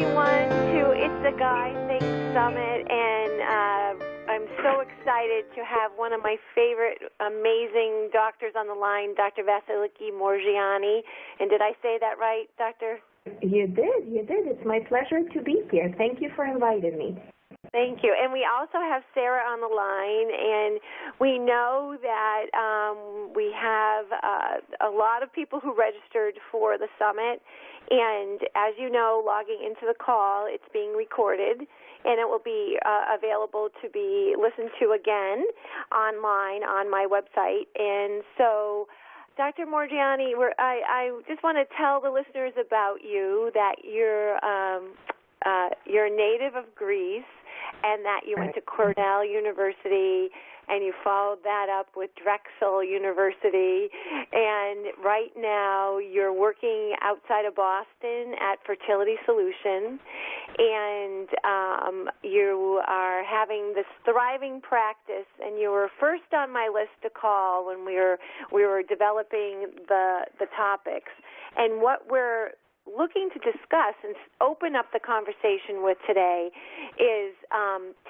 everyone to It's a Guy Thing Summit, and I'm so excited to have one of my favorite amazing doctors on the line, Dr. Vasiliki Moragianni. And did I say that right, Doctor? You did. It's my pleasure to be here. Thank you for inviting me. Thank you. And we also have Sara on the line, and we know that we have a lot of people who registered for the summit. And as you know, logging into the call, it's being recorded, and it will be available to be listened to again online on my website. And so, Dr. Moragianni, I just want to tell the listeners about you, that you're a native of Greece, and that you went to Cornell University, and you followed that up with Drexel University, and right now you're working outside of Boston at Fertility Solutions, and you are having this thriving practice, and you were first on my list to call when we were developing the topics. And what we're looking to discuss and open up the conversation with today is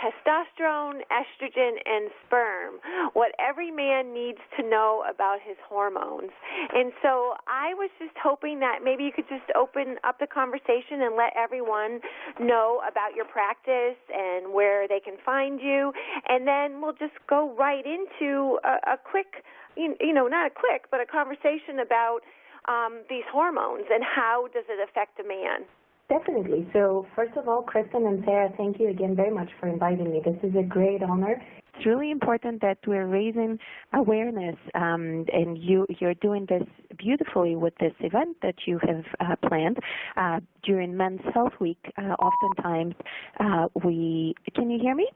testosterone, estrogen, and sperm, what every man needs to know about his hormones. And so I was just hoping that maybe you could just open up the conversation and let everyone know about your practice and where they can find you, and then we'll just go right into a quick, not a quick, but a conversation about these hormones and how does it affect a man. Definitely. So first of all, Kristen and Sara, thank you again very much for inviting me. This is a great honor. It's really important that we're raising awareness, and you're doing this beautifully with this event that you have planned during Men's Health Week. Oftentimes can you hear me?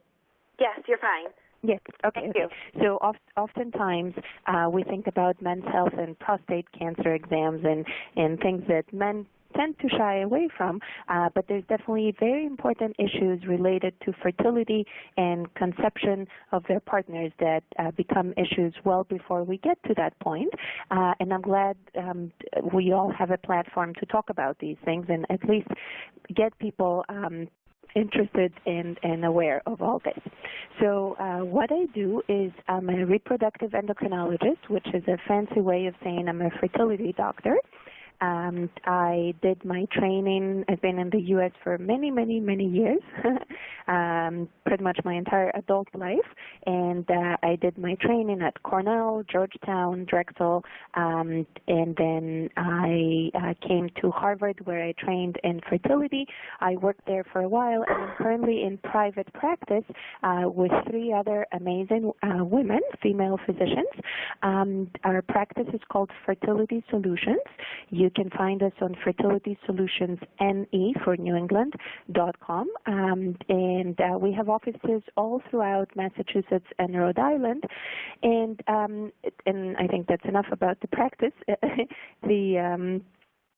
Yes, you're fine. Yes. Okay. Thank you. So oftentimes we think about men's health and prostate cancer exams and things that men tend to shy away from, but there's definitely very important issues related to fertility and conception of their partners that become issues well before we get to that point. And I'm glad we all have a platform to talk about these things and at least get people interested and aware of all this. So what I do is I'm a reproductive endocrinologist, which is a fancy way of saying I'm a fertility doctor. I did my training. I've been in the U.S. for many, many, many years, pretty much my entire adult life, and I did my training at Cornell, Georgetown, Drexel, and then I came to Harvard where I trained in fertility. I worked there for a while, and I'm currently in private practice with 3 other amazing women, female physicians. Our practice is called Fertility Solutions. You can find us on fertilitysolutionsne for New England.com, and we have offices all throughout Massachusetts and Rhode Island, and I think that's enough about the practice.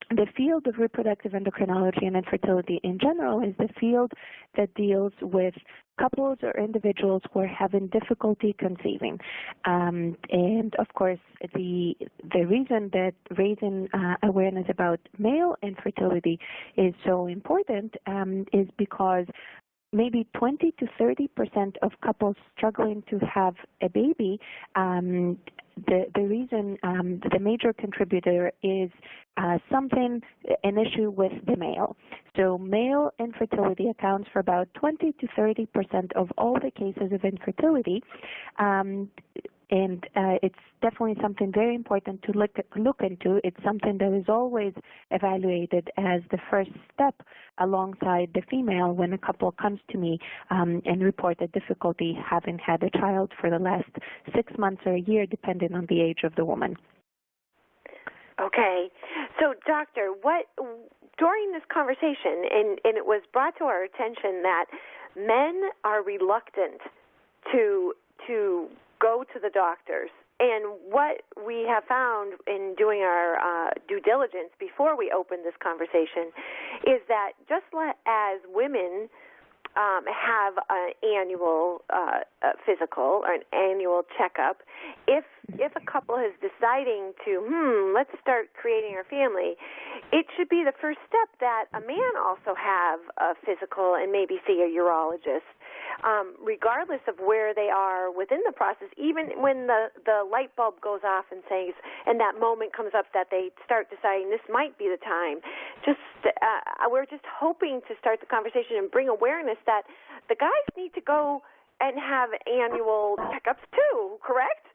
The field of reproductive endocrinology and infertility in general is the field that deals with couples or individuals who are having difficulty conceiving. And of course, the reason that raising awareness about male infertility is so important is because maybe 20 to 30% of couples struggling to have a baby, the reason, the major contributor is an issue with the male. So male infertility accounts for about 20 to 30% of all the cases of infertility. And it's definitely something very important to look into. It's something that is always evaluated as the first step alongside the female when a couple comes to me and report a difficulty having had a child for the last 6 months or a year, depending on the age of the woman. Okay. So, doctor, during this conversation, and it was brought to our attention that men are reluctant to go to the doctors. And what we have found in doing our due diligence before we opened this conversation is that just as women have an annual physical or an annual checkup. If a couple is deciding to, let's start creating our family, it should be the first step that a man also have a physical and maybe see a urologist, regardless of where they are within the process. Even when the light bulb goes off and says, and that moment comes up that they start deciding this might be the time. We're just hoping to start the conversation and bring awareness that the guys need to go and have annual checkups too, correct?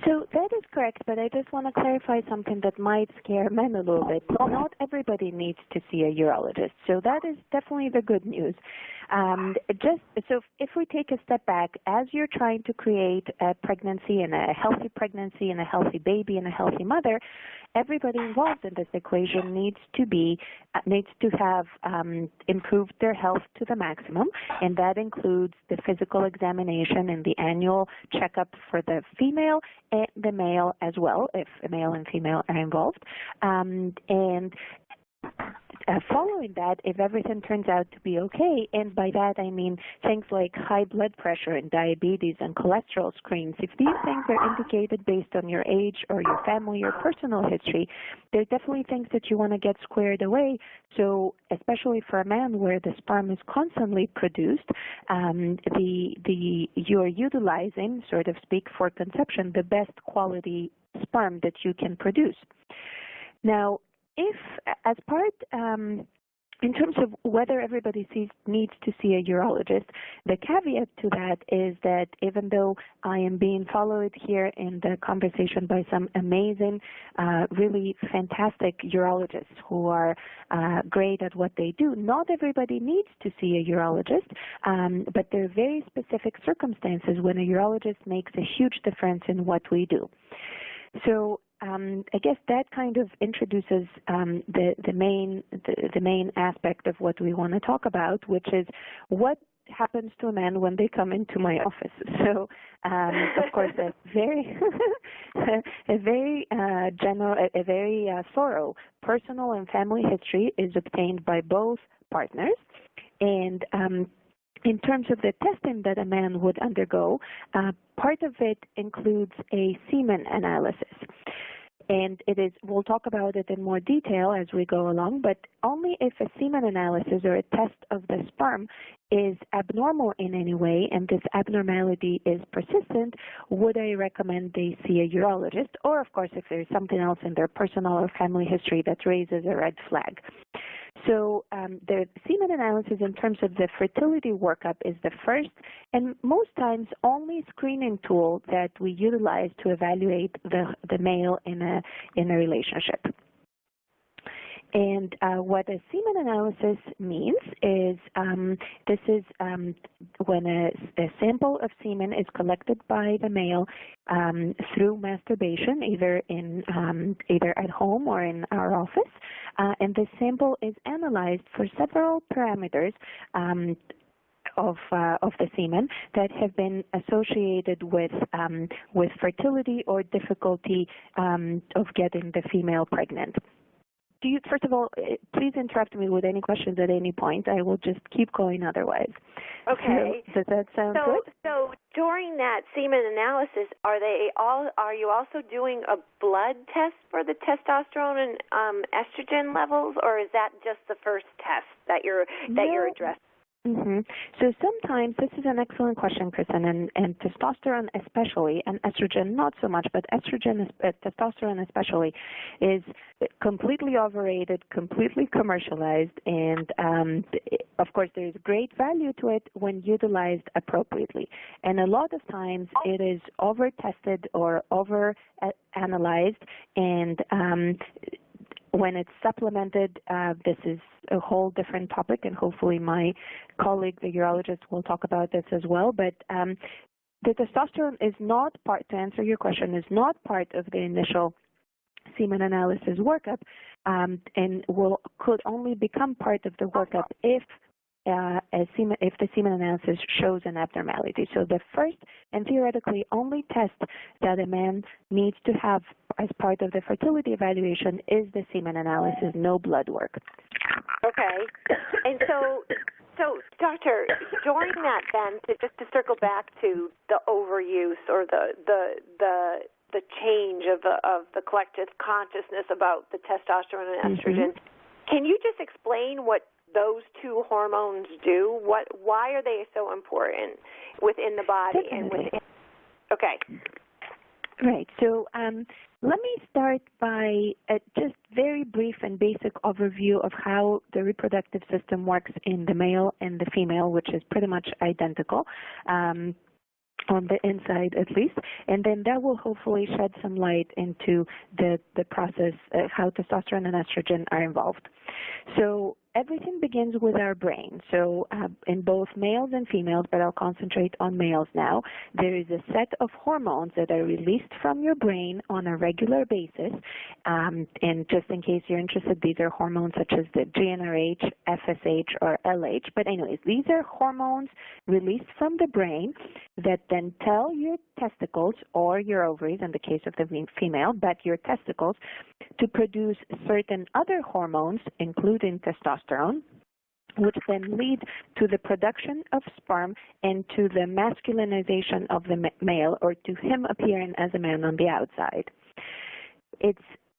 So that is correct, but I just want to clarify something that might scare men a little bit. Not everybody needs to see a urologist, so that is definitely the good news. So if we take a step back, as you're trying to create a pregnancy and a healthy baby and a healthy mother, everybody involved in this equation needs to have improved their health to the maximum, and that includes the physical examination and the annual checkup for the female and the male as well, if a male and female are involved. Following that, if everything turns out to be okay, and by that I mean things like high blood pressure and diabetes and cholesterol screens, if these things are indicated based on your age or your family or personal history, there's definitely things that you want to get squared away. So especially for a man where the sperm is constantly produced, you're utilizing, so to speak, for conception, the best quality sperm that you can produce. Now, if, as part, in terms of whether everybody needs to see a urologist, the caveat to that is that even though I am being followed here in the conversation by some amazing, really fantastic urologists who are great at what they do, not everybody needs to see a urologist, but there are very specific circumstances when a urologist makes a huge difference in what we do. So I guess that kind of introduces the main aspect of what we want to talk about, which is what happens to a man when they come into my office. So, of course, a very thorough personal and family history is obtained by both partners, and in terms of the testing that a man would undergo, part of it includes a semen analysis. And we'll talk about it in more detail as we go along, but only if a semen analysis or a test of the sperm is abnormal in any way and this abnormality is persistent, would I recommend they see a urologist, or of course if there's something else in their personal or family history that raises a red flag. So the semen analysis in terms of the fertility workup is the first and most times only screening tool that we utilize to evaluate the male in a relationship. And what a semen analysis means is this is when a sample of semen is collected by the male through masturbation, either at home or in our office, and this sample is analyzed for several parameters of the semen that have been associated with fertility or difficulty of getting the female pregnant. First of all, please interrupt me with any questions at any point. I will just keep going otherwise. Okay. So, does that sound good? So during that semen analysis, are you also doing a blood test for the testosterone and estrogen levels, or is that just the first test that you're addressing? Mm-hmm. So sometimes, this is an excellent question, Kristen, and testosterone especially, and estrogen not so much, but testosterone especially, is completely overrated, completely commercialized, and of course there's great value to it when utilized appropriately. And a lot of times it is over-tested or over-analyzed, and when it's supplemented, this is a whole different topic, and hopefully my colleague, the urologist, will talk about this as well. But the testosterone is not part, to answer your question, is not part of the initial semen analysis workup, and could only become part of the workup if the semen analysis shows an abnormality. So the first and theoretically only test that a man needs to have as part of the fertility evaluation is the semen analysis, no blood work. Okay. And so So, doctor, during that then, just to circle back to the overuse or the change of the collective consciousness about the testosterone and estrogen, can you just explain what those two hormones do? Why are they so important within the body and within? Okay. Right. So let me start by just very brief and basic overview of how the reproductive system works in the male and the female, which is pretty much identical. On the inside at least, and then that will hopefully shed some light into the process, how testosterone and estrogen are involved. So everything begins with our brain. So in both males and females, but I'll concentrate on males now, there is a set of hormones that are released from your brain on a regular basis. And just in case you're interested, these are hormones such as the GnRH, FSH, or LH. But anyways, these are hormones released from the brain that then tell your testicles or your ovaries, in the case of the female, but your testicles, to produce certain other hormones, including testosterone, which then lead to the production of sperm and to the masculinization of the male, or to him appearing as a man on the outside. It's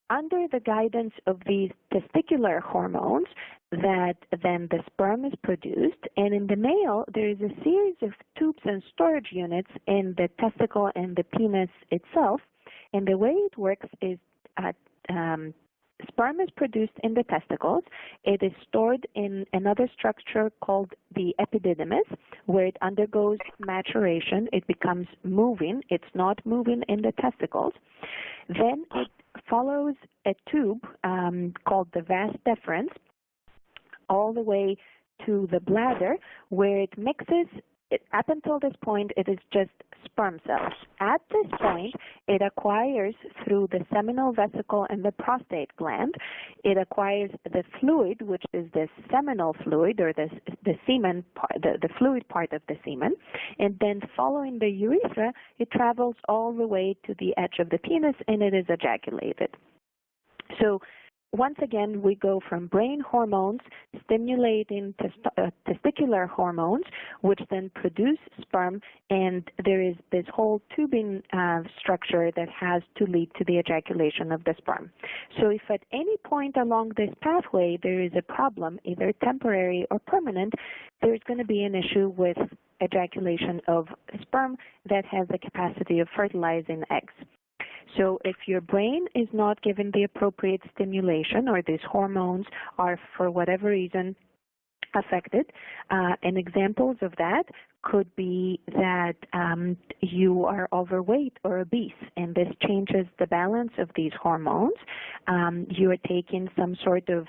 under the guidance of these testicular hormones that then the sperm is produced, and in the male there is a series of tubes and storage units in the testicle and the penis itself, and the way it works is sperm is produced in the testicles. It is stored in another structure called the epididymis, where it undergoes maturation. It becomes moving. It's not moving in the testicles. Then it follows a tube called the vas deferens all the way to the bladder, where it mixes. Up until this point, it is just sperm cells. At this point, it acquires, through the seminal vesicle and the prostate gland, it acquires the fluid, which is the seminal fluid, or the semen, the fluid part of the semen, and then following the urethra, it travels all the way to the edge of the penis, and it is ejaculated. So once again, we go from brain hormones stimulating testicular hormones, which then produce sperm, and there is this whole tubing structure that has to lead to the ejaculation of the sperm. So if at any point along this pathway there is a problem, either temporary or permanent, there's going to be an issue with ejaculation of sperm that has the capacity of fertilizing eggs. So if your brain is not given the appropriate stimulation, or these hormones are for whatever reason affected, and examples of that could be that you are overweight or obese, and this changes the balance of these hormones. You are taking some sort of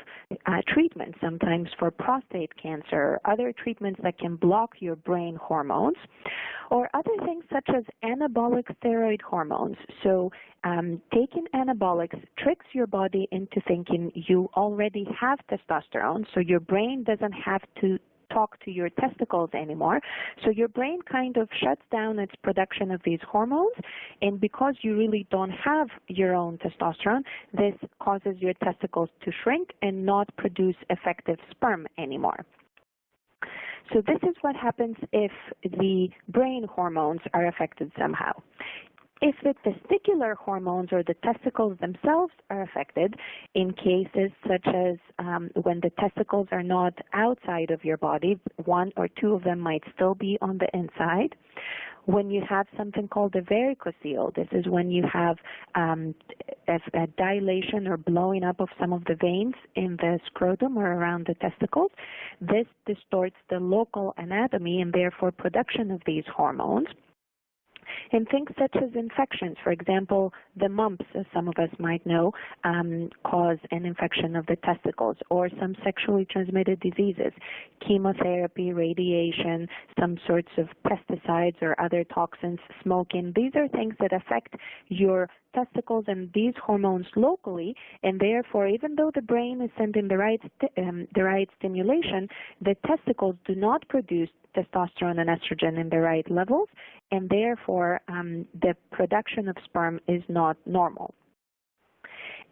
treatment, sometimes for prostate cancer, or other treatments that can block your brain hormones, or other things such as anabolic steroid hormones. So taking anabolics tricks your body into thinking you already have testosterone, so your brain doesn't have to talk to your testicles anymore. So your brain kind of shuts down its production of these hormones, and because you really don't have your own testosterone, this causes your testicles to shrink and not produce effective sperm anymore. So this is what happens if the brain hormones are affected somehow. If the testicular hormones or the testicles themselves are affected, in cases such as when the testicles are not outside of your body, one or two of them might still be on the inside. When you have something called a varicocele, this is when you have a dilation or blowing up of some of the veins in the scrotum or around the testicles. This distorts the local anatomy and therefore production of these hormones. And things such as infections, for example, the mumps, as some of us might know, cause an infection of the testicles, or some sexually transmitted diseases, chemotherapy, radiation, some sorts of pesticides or other toxins, smoking. These are things that affect your testicles and these hormones locally, and therefore, even though the brain is sending the right stimulation, the testicles do not produce testosterone and estrogen in the right levels, and therefore the production of sperm is not normal.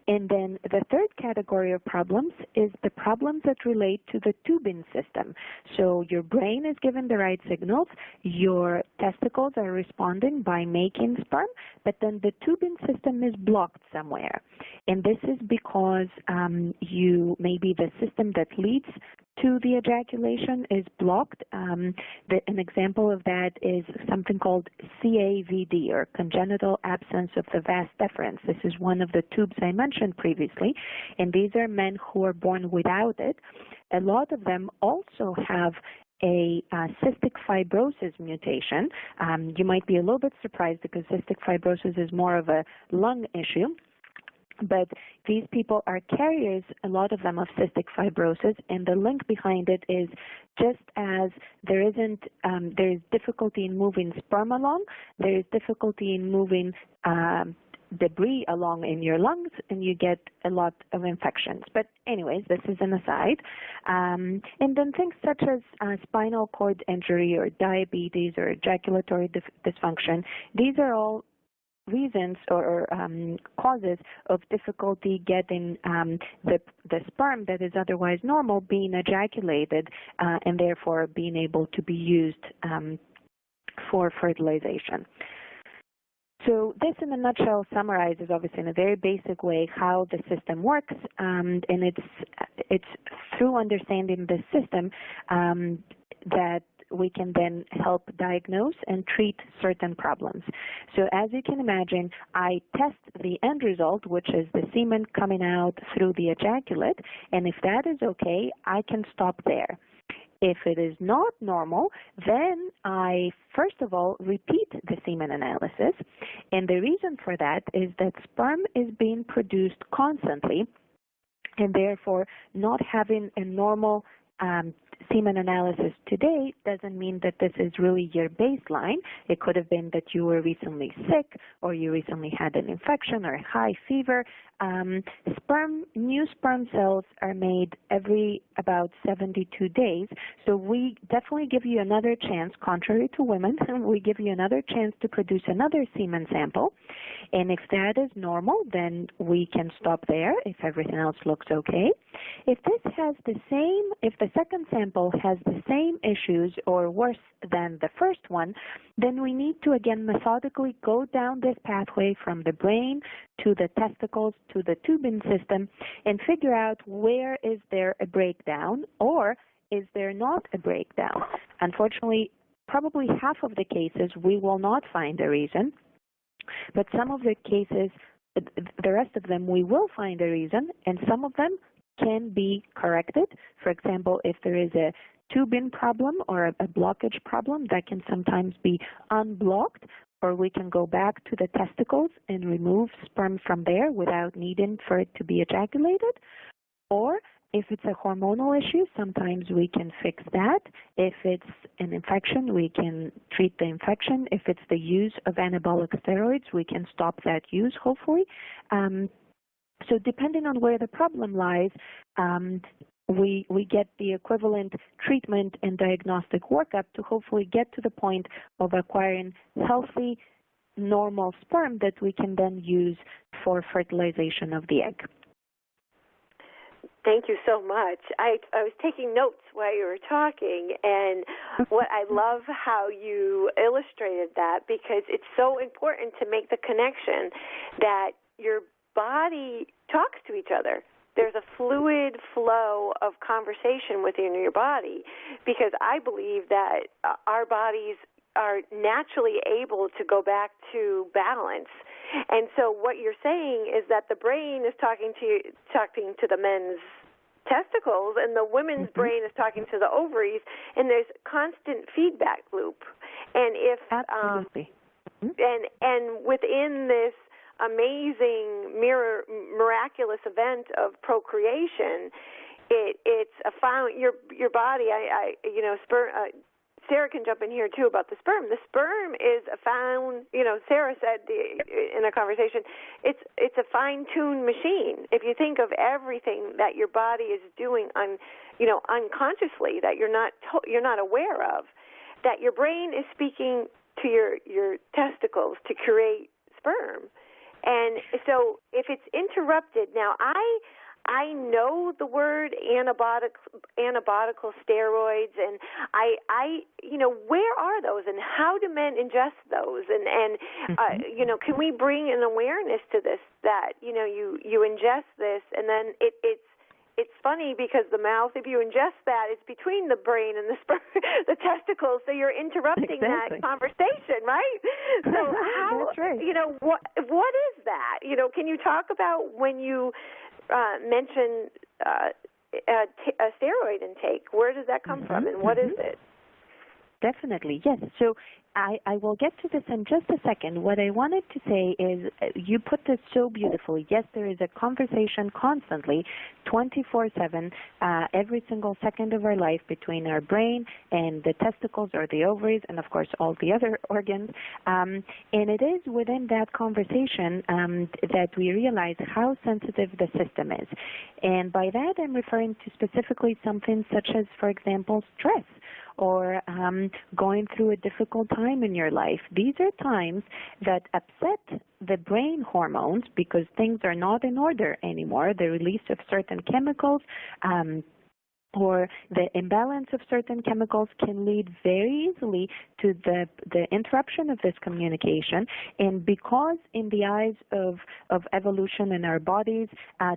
And then the third category of problems is the problems that relate to the tubing system. So your brain is given the right signals, your testicles are responding by making sperm, but then the tubing system is blocked somewhere. And this is because maybe the system that leads to the ejaculation is blocked. An example of that is something called CAVD, or congenital absence of the vas deferens. This is one of the tubes I mentioned previously, and these are men who are born without it. A lot of them also have a cystic fibrosis mutation. You might be a little bit surprised because cystic fibrosis is more of a lung issue. But these people are carriers, a lot of them, of cystic fibrosis, and the link behind it is just as there is difficulty in moving sperm along, there is difficulty in moving debris along in your lungs, and you get a lot of infections. But anyways, this is an aside. And then things such as spinal cord injury or diabetes or ejaculatory dysfunction, these are all reasons or causes of difficulty getting the sperm that is otherwise normal being ejaculated and therefore being able to be used for fertilization. So this, in a nutshell, summarizes, obviously, in a very basic way, how the system works, and it's through understanding the system that we can then help diagnose and treat certain problems. So as you can imagine, I test the end result, which is the semen coming out through the ejaculate, and if that is okay, I can stop there. If it is not normal, then I, first of all, repeat the semen analysis, and the reason for that is that sperm is being produced constantly, and therefore not having a normal semen analysis today doesn't mean that this is really your baseline. It could have been that you were recently sick, or you recently had an infection or a high fever. New sperm cells are made every about 72 days, so we definitely give you another chance, contrary to women, we give you another chance to produce another semen sample, and if that is normal, then we can stop there if everything else looks okay. If the second sample has the same issues or worse than the first one, then we need to again methodically go down this pathway from the brain to the testicles to the tubing system and figure out where is there a breakdown or is there not a breakdown. Unfortunately, probably half of the cases we will not find a reason, but some of the cases, the rest of them, we will find a reason, and some of them can be corrected. For example, if there is a tubing problem or a blockage problem, that can sometimes be unblocked, or we can go back to the testicles and remove sperm from there without needing for it to be ejaculated. Or if it's a hormonal issue, sometimes we can fix that. If it's an infection, we can treat the infection. If it's the use of anabolic steroids, we can stop that use, hopefully. So depending on where the problem lies, we get the equivalent treatment and diagnostic workup to hopefully get to the point of acquiring healthy, normal sperm that we can then use for fertilization of the egg. Thank you so much. I was taking notes while you were talking, and what I love how you illustrated that, because it's so important to make the connection that your body talks to each other. There's a fluid flow of conversation within your body, because I believe that our bodies are naturally able to go back to balance. And so what you're saying is that the brain is talking to the men's testicles, and the women's brain is talking to the ovaries, and there's constant feedback loop. And if absolutely, and within this amazing miraculous event of procreation, it's a found your body. Sperm. Sarah can jump in here too about the sperm. The sperm is a found. Sarah said in a conversation, it's a fine-tuned machine. If you think of everything that your body is doing unconsciously, that you're not aware of, that your brain is speaking to your testicles to create sperm. And so if it's interrupted, now I know the word anabolical steroids, and I where are those, and how do men ingest those, and can we bring an awareness to this, that you ingest this, and then it's funny because the mouth, if you ingest that, it's between the brain and the sperm, the testicles, so you're interrupting that conversation, right? So how, that's right. What is that? Can you talk about when you mention a steroid intake? Where does that come from, and what is it? Definitely, yes. So I will get to this in just a second. What I wanted to say is you put this so beautifully. Yes, there is a conversation constantly, 24/7, every single second of our life between our brain and the testicles or the ovaries and, of course, all the other organs. And it is within that conversation that we realize how sensitive the system is. And by that, I'm referring to specifically something such as, for example, stress, or going through a difficult time in your life. These are times that upset the brain hormones because things are not in order anymore. The release of certain chemicals or the imbalance of certain chemicals can lead very easily to the interruption of this communication. And because in the eyes of evolution and our bodies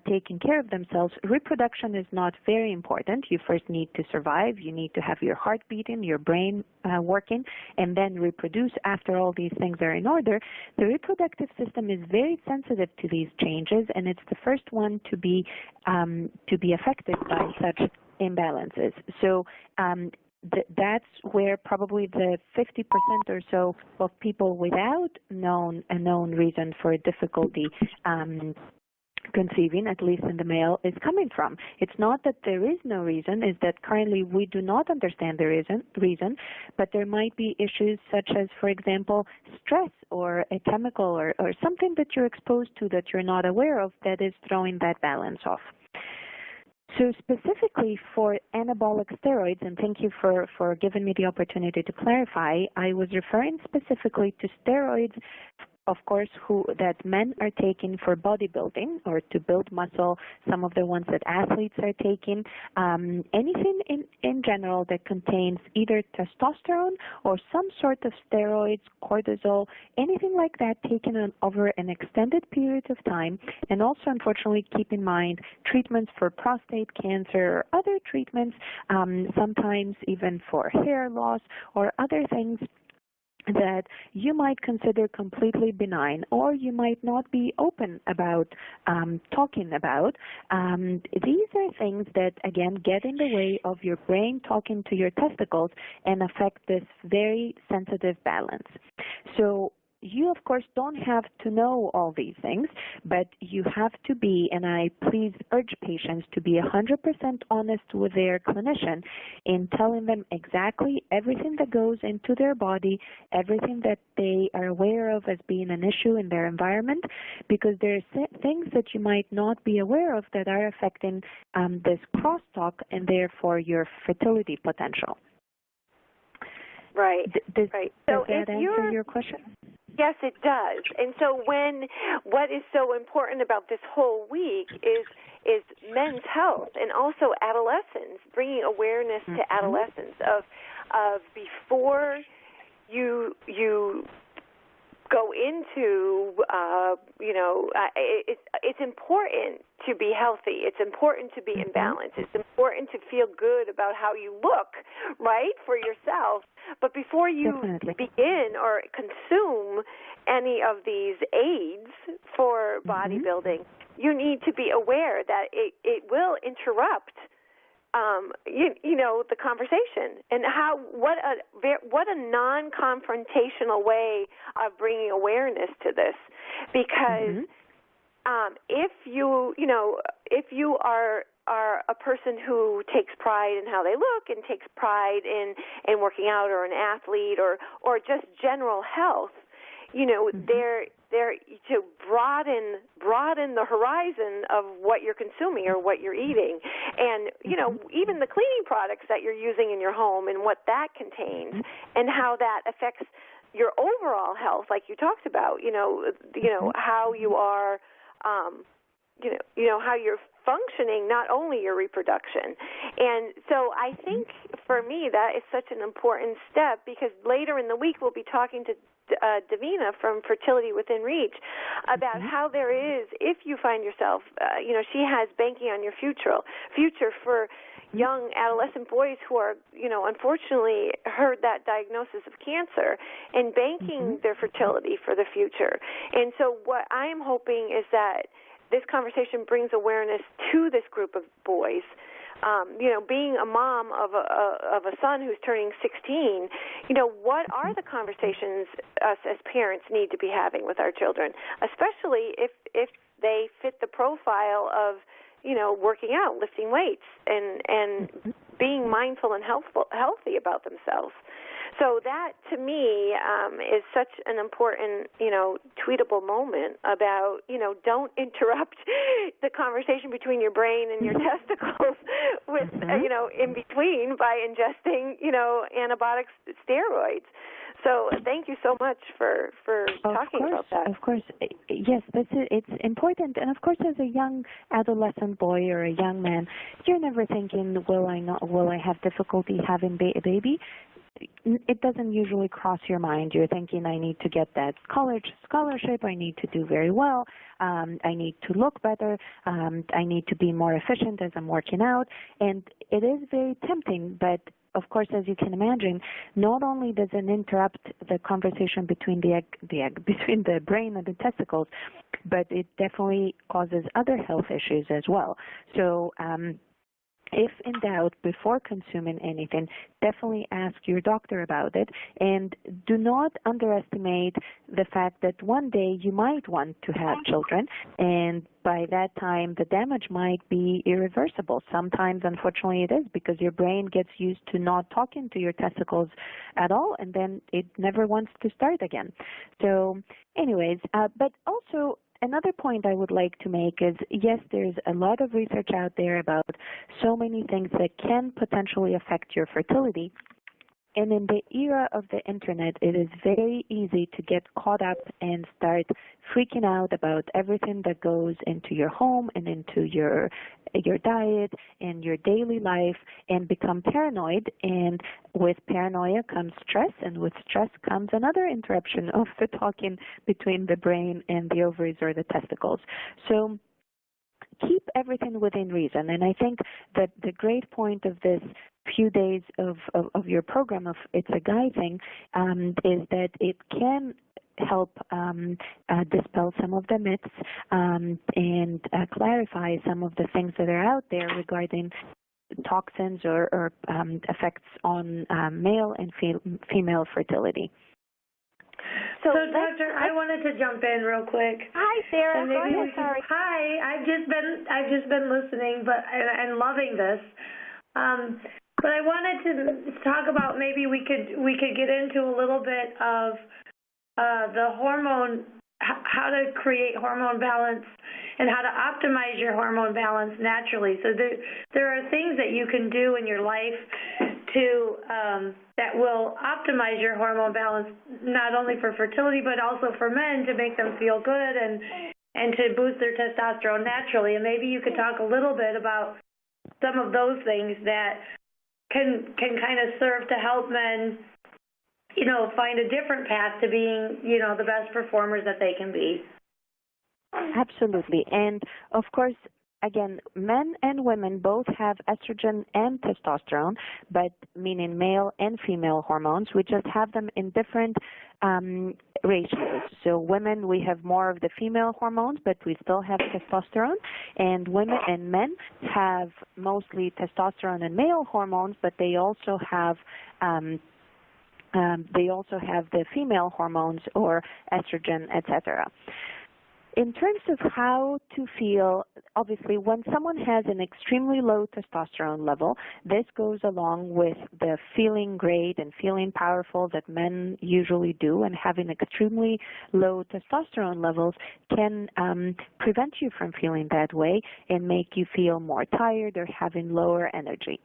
taking care of themselves, reproduction is not very important. You first need to survive. You need to have your heart beating, your brain working, and then reproduce after all these things are in order. The reproductive system is very sensitive to these changes, and it's the first one to be affected by such imbalances. So that's where probably the 50% or so of people without a known reason for difficulty conceiving, at least in the male, is coming from. It's not that there is no reason, it's that currently we do not understand the reason, but there might be issues such as, for example, stress or a chemical or something that you're exposed to that you're not aware of that is throwing that balance off. So specifically for anabolic steroids, and thank you for giving me the opportunity to clarify, I was referring specifically to steroids, of course, that men are taking for bodybuilding or to build muscle, some of the ones that athletes are taking, anything in general that contains either testosterone or some sort of steroids, cortisol, anything like that taken over an extended period of time. And also, unfortunately, keep in mind treatments for prostate cancer or other treatments, sometimes even for hair loss or other things that you might consider completely benign, or you might not be open about talking about. These are things that, again, get in the way of your brain talking to your testicles and affect this very sensitive balance. So you, of course, don't have to know all these things, but you have to be, and I please urge patients to be 100% honest with their clinician in telling them exactly everything that goes into their body, everything that they are aware of as being an issue in their environment, because there are things that you might not be aware of that are affecting this crosstalk and therefore your fertility potential. Right. Does So that answer your question? Yes, it does. And so what is so important about this whole week is men's health and also adolescents, bringing awareness to adolescents of before you go into, it's important to be healthy. It's important to be in balance. It's important to feel good about how you look, right, for yourself. But before you begin or consume any of these aids for bodybuilding, you need to be aware that it will interrupt the conversation, and what a non-confrontational way of bringing awareness to this, because if you are a person who takes pride in how they look and takes pride in working out, or an athlete, or just general health, they're to broaden the horizon of what you're consuming or what you're eating, and even the cleaning products that you're using in your home and what that contains and how that affects your overall health, like you talked about, how you are, how you're functioning, not only your reproduction. And so I think for me that is such an important step, because later in the week we'll be talking to Davina from Fertility Within Reach about how there is, if you find yourself, she has Banking on Your Future for young adolescent boys who are, unfortunately heard that diagnosis of cancer and banking their fertility for the future. And so what I am hoping is that this conversation brings awareness to this group of boys. Being a mom of a son who's turning 16, what are the conversations us as parents need to be having with our children, especially if they fit the profile of, working out, lifting weights, and being mindful and healthy about themselves. So that, to me, is such an important, tweetable moment about, don't interrupt the conversation between your brain and your testicles with, in between by ingesting, anabolic steroids. So thank you so much for talking about that. Of course, yes, it's important. And of course, as a young adolescent boy or a young man, you're never thinking, will I have difficulty having a baby? It doesn't usually cross your mind. You're thinking, I need to get that scholarship, I need to do very well, I need to look better, I need to be more efficient as I'm working out. And it is very tempting, but of course, as you can imagine, not only does it interrupt the conversation between between the brain and the testicles, but it definitely causes other health issues as well. So if in doubt, before consuming anything, definitely ask your doctor about it, and do not underestimate the fact that one day you might want to have children, and by that time the damage might be irreversible. Sometimes, unfortunately, it is, because your brain gets used to not talking to your testicles at all, and then it never wants to start again. So anyways, but also, another point I would like to make is, yes, there's a lot of research out there about so many things that can potentially affect your fertility. And in the era of the internet, it is very easy to get caught up and start freaking out about everything that goes into your home and into your diet and your daily life, and become paranoid. And with paranoia comes stress, and with stress comes another interruption of the talking between the brain and the ovaries or the testicles. So keep everything within reason. And I think that the great point of this few days of your program of It's a Guy thing is that it can help dispel some of the myths and clarify some of the things that are out there regarding toxins or effects on male and female fertility. So Doctor, I wanted to jump in real quick. Hi, Sarah. Go ahead. Sorry. Hi. I've just been listening, and loving this. But I wanted to talk about, maybe we could get into a little bit of the hormone, how to create hormone balance and how to optimize your hormone balance naturally. So there are things that you can do in your life to that will optimize your hormone balance, not only for fertility but also for men, to make them feel good and to boost their testosterone naturally. And maybe you could talk a little bit about some of those things that can kind of serve to help men, find a different path to being, the best performers that they can be. Absolutely. And of course, again, men and women both have estrogen and testosterone, but meaning male and female hormones. We just have them in different ratios. So women, we have more of the female hormones, but we still have testosterone. And women and men have mostly testosterone and male hormones, but they also have the female hormones or estrogen, etc. In terms of how to feel, obviously, when someone has an extremely low testosterone level, this goes along with the feeling great and feeling powerful that men usually do, and having extremely low testosterone levels can prevent you from feeling that way and make you feel more tired or having lower energy.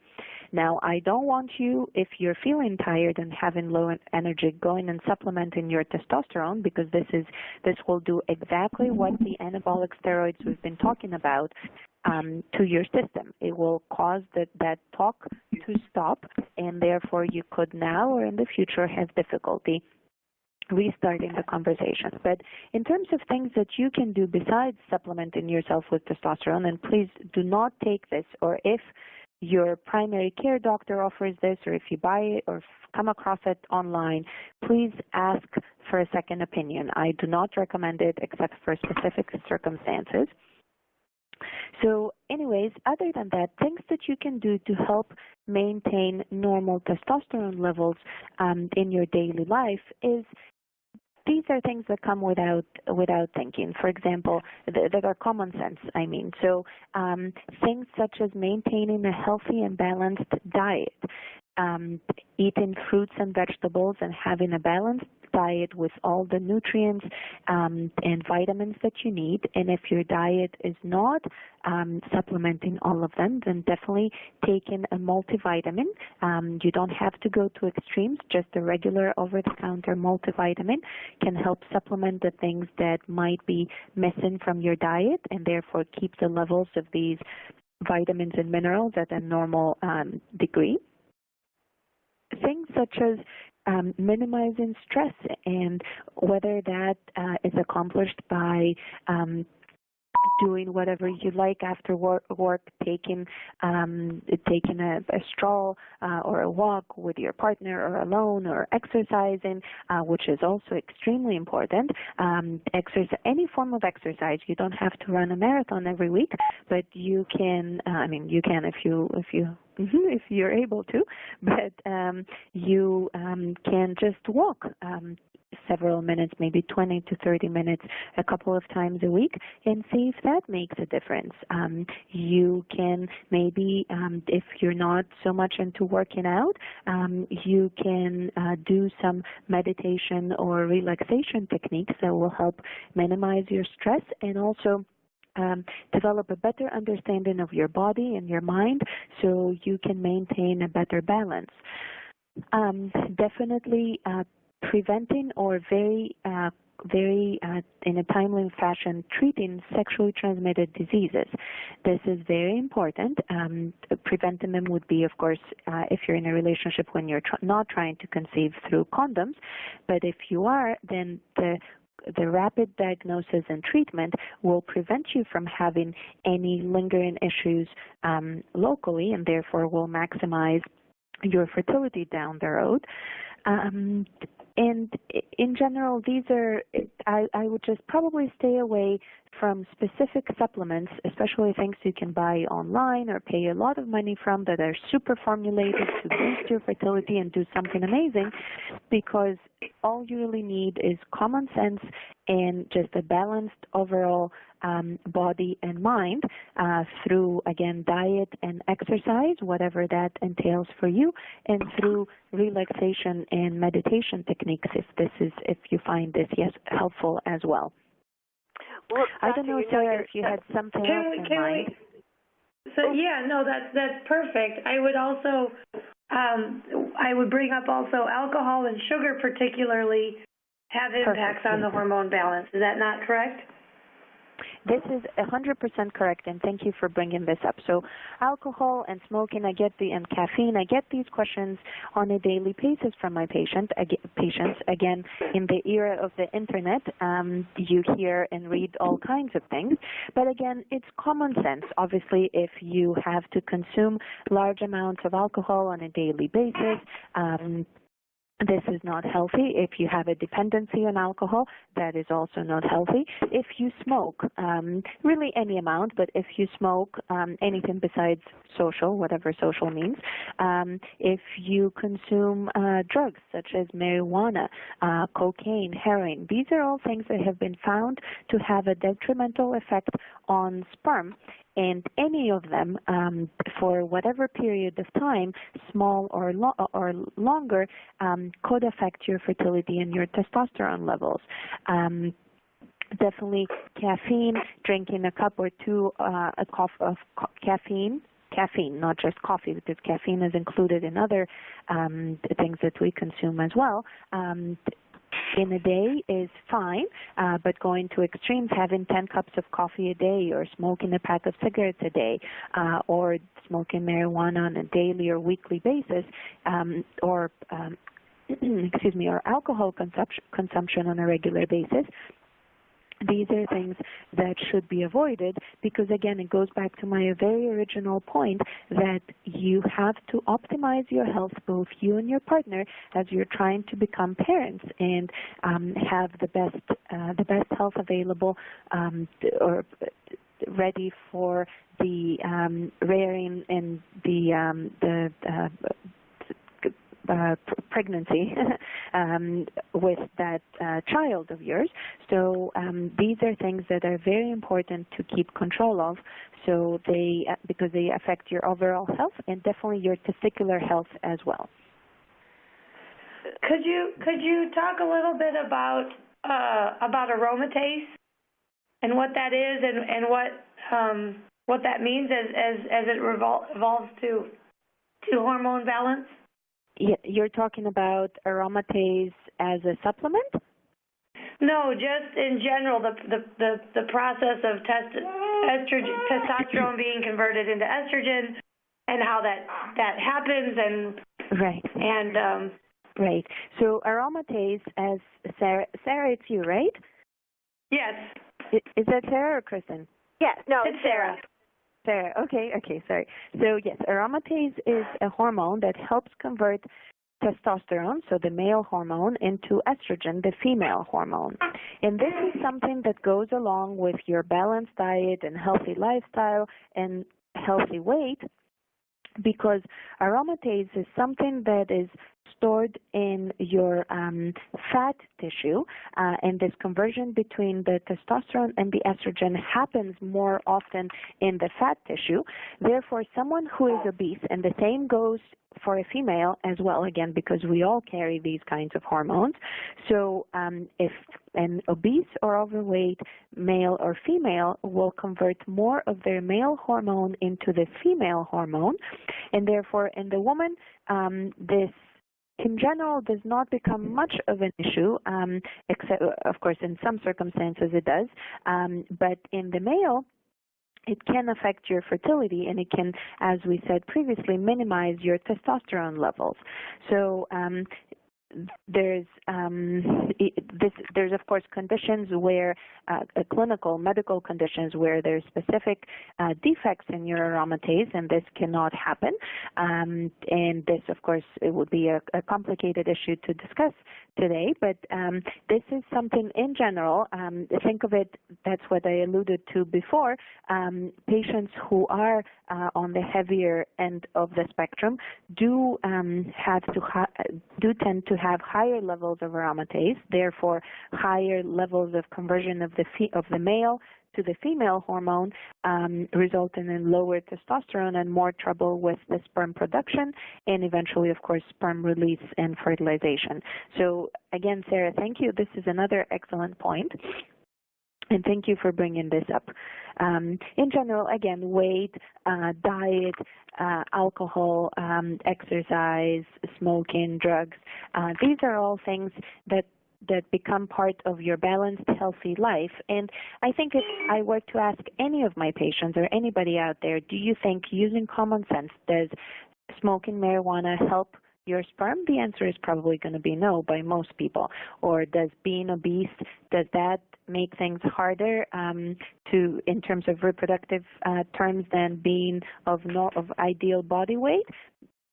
Now, I don't want you, if you're feeling tired and having low energy, going and supplementing your testosterone, because this will do exactly what the anabolic steroids we've been talking about to your system. It will cause that talk to stop, and therefore you could now or in the future have difficulty restarting the conversation. But in terms of things that you can do besides supplementing yourself with testosterone, and please do not take this, or if your primary care doctor offers this, or if you buy it or come across it online, please ask for a second opinion. I do not recommend it except for specific circumstances. So anyways, other than that, things that you can do to help maintain normal testosterone levels in your daily life is these are things that come without thinking. For example, that are common sense, I mean. So things such as maintaining a healthy and balanced diet, eating fruits and vegetables and having a balanced diet with all the nutrients and vitamins that you need. And if your diet is not supplementing all of them, then definitely taking a multivitamin. You don't have to go to extremes. Just a regular over-the-counter multivitamin can help supplement the things that might be missing from your diet and therefore keep the levels of these vitamins and minerals at a normal degree. Things such as minimizing stress, and whether that is accomplished by doing whatever you like after work, taking a stroll or a walk with your partner or alone, or exercising, which is also extremely important. Any form of exercise. You don't have to run a marathon every week, but you can. You can if you're able to, but you can just walk several minutes, maybe 20 to 30 minutes a couple of times a week, and see if that makes a difference. You can maybe, if you're not so much into working out, you can do some meditation or relaxation techniques that will help minimize your stress and also develop a better understanding of your body and your mind so you can maintain a better balance. Definitely preventing or very in a timely fashion treating sexually transmitted diseases. This is very important. Preventing them would be, of course, if you're in a relationship when you're not trying to conceive through condoms, but if you are, then the rapid diagnosis and treatment will prevent you from having any lingering issues locally, and therefore will maximize your fertility down the road. And in general, these are, I would just probably stay away from specific supplements, especially things you can buy online or pay a lot of money from that are super formulated to boost your fertility and do something amazing, because all you really need is common sense and just a balanced overall body and mind through, again, diet and exercise, whatever that entails for you, and through relaxation and meditation techniques if you find this helpful as well. Well, I don't know, Sarah, if you had something else in mind. That's perfect. I would also, I would bring up also alcohol and sugar particularly have impacts on the hormone balance. Is that not correct? This is 100% correct, and thank you for bringing this up. So alcohol and smoking, and caffeine, I get these questions on a daily basis from my patients. Again, in the era of the internet, you hear and read all kinds of things. But again, it's common sense. Obviously, if you have to consume large amounts of alcohol on a daily basis, this is not healthy. If you have a dependency on alcohol, that is also not healthy. If you smoke, really any amount, but if you smoke anything besides social, whatever social means, if you consume drugs such as marijuana, cocaine, heroin, these are all things that have been found to have a detrimental effect on sperm. And any of them, for whatever period of time, small or longer, could affect your fertility and your testosterone levels. Definitely caffeine, drinking a cup or two of caffeine caffeine, not just coffee, because caffeine is included in other things that we consume as well. In a day is fine, but going to extremes, having 10 cups of coffee a day or smoking a pack of cigarettes a day or smoking marijuana on a daily or weekly basis or alcohol consumption on a regular basis, these are things that should be avoided because, again, it goes back to my very original point that you have to optimize your health, both you and your partner, as you're trying to become parents and have the best health available or ready for the rearing and the pregnancy with that child of yours. So these are things that are very important to keep control of. So because they affect your overall health and definitely your testicular health as well. Could you talk a little bit about aromatase and what that is and what that means as it evolves to hormone balance? Yeah, you're talking about aromatase as a supplement? No, just in general, the process of testosterone being converted into estrogen, and how that happens, and right. And right. So aromatase, as Sara, it's you, right? Yes. Is that Sara or Kristen? Yes. No, it's Sara. Sara, okay, sorry. So yes, aromatase is a hormone that helps convert testosterone, so the male hormone, into estrogen, the female hormone. And this is something that goes along with your balanced diet and healthy lifestyle and healthy weight, because aromatase is something that is stored in your fat tissue, and this conversion between the testosterone and the estrogen happens more often in the fat tissue. Therefore, someone who is obese, and the same goes for a female as well, again, because we all carry these kinds of hormones. So if an obese or overweight male or female will convert more of their male hormone into the female hormone, and therefore in the woman, this in general does not become much of an issue, except, of course, in some circumstances it does, but in the male, it can affect your fertility, and it can, as we said previously, minimize your testosterone levels. So there's of course conditions where clinical medical conditions where there's specific defects in your aromatase, and this cannot happen, and this of course it would be a complicated issue to discuss today, but this is something in general. Think of it, that's what I alluded to before, patients who are on the heavier end of the spectrum do tend to have higher levels of aromatase, therefore higher levels of conversion of the male to the female hormone, resulting in lower testosterone and more trouble with the sperm production and eventually, of course, sperm release and fertilization. So again, Sara, thank you. This is another excellent point. And thank you for bringing this up. In general, again, weight, diet, alcohol, exercise, smoking, drugs, these are all things that become part of your balanced, healthy life. And I think if I were to ask any of my patients or anybody out there, do you think using common sense, does smoking marijuana help your sperm? The answer is probably going to be no by most people. Or does being obese, does that make things harder in terms of reproductive terms than being of ideal body weight?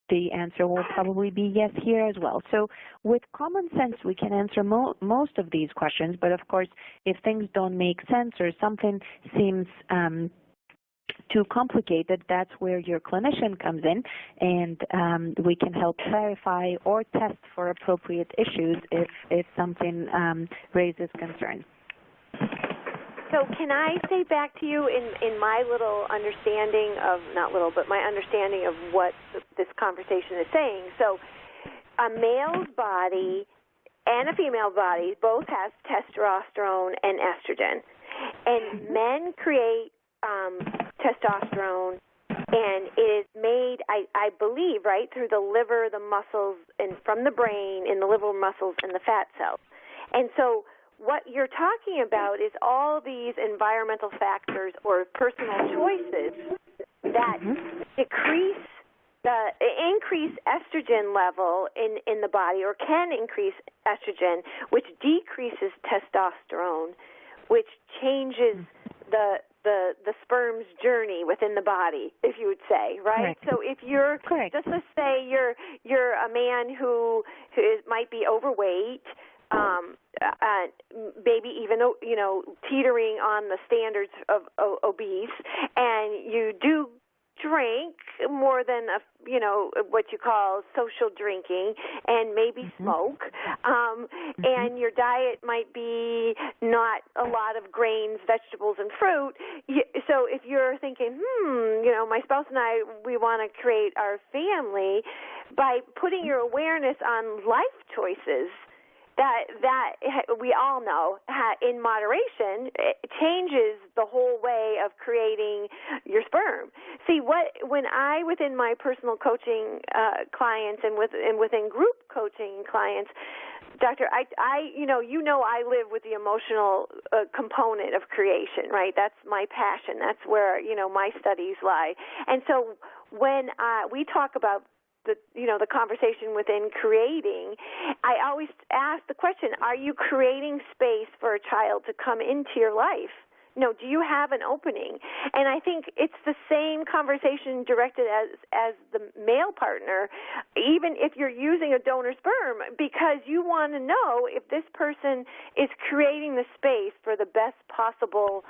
The answer will probably be yes here as well. So with common sense, we can answer most of these questions, but of course, if things don't make sense or something seems too complicated, that's where your clinician comes in, and we can help clarify or test for appropriate issues if something raises concern. So can I say back to you in my little understanding of, not little, but my understanding of what this conversation is saying. So a male's body and a female body both have testosterone and estrogen. And men create testosterone And it is made, I believe, right, through the liver, the muscles, and from the brain, in the liver muscles, and the fat cells. And so what you're talking about is all these environmental factors or personal choices that increase estrogen level in the body, or can increase estrogen, which decreases testosterone, which changes the sperm's journey within the body, if you would say, right? Correct. So if you're, Correct. just let's say you're a man who might be overweight, maybe even, teetering on the standards of obese, and you do drink more than what you call social drinking, and maybe smoke, and your diet might be not a lot of grains, vegetables, and fruit. So if you're thinking, my spouse and I, we want to create our family, by putting your awareness on life choices that we all know in moderation, it changes the whole way of creating your sperm. See, when I, within my personal coaching clients and within group coaching clients, Doctor, I I live with the emotional component of creation, right? That's my passion. That's where my studies lie. And so when we talk about the conversation within creating, I always ask the question, are you creating space for a child to come into your life? Do you have an opening? And I think it's the same conversation directed as the male partner, even if you're using a donor sperm, because you want to know if this person is creating the space for the best possible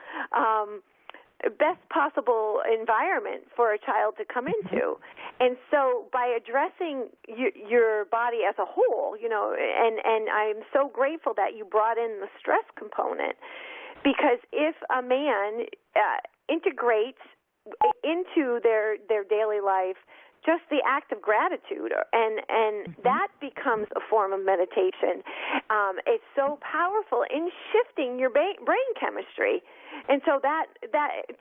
environment for a child to come into. And so by addressing your body as a whole, and I'm so grateful that you brought in the stress component, because if a man integrates into their daily life just the act of gratitude, and that becomes a form of meditation. It's so powerful in shifting your brain chemistry. And so that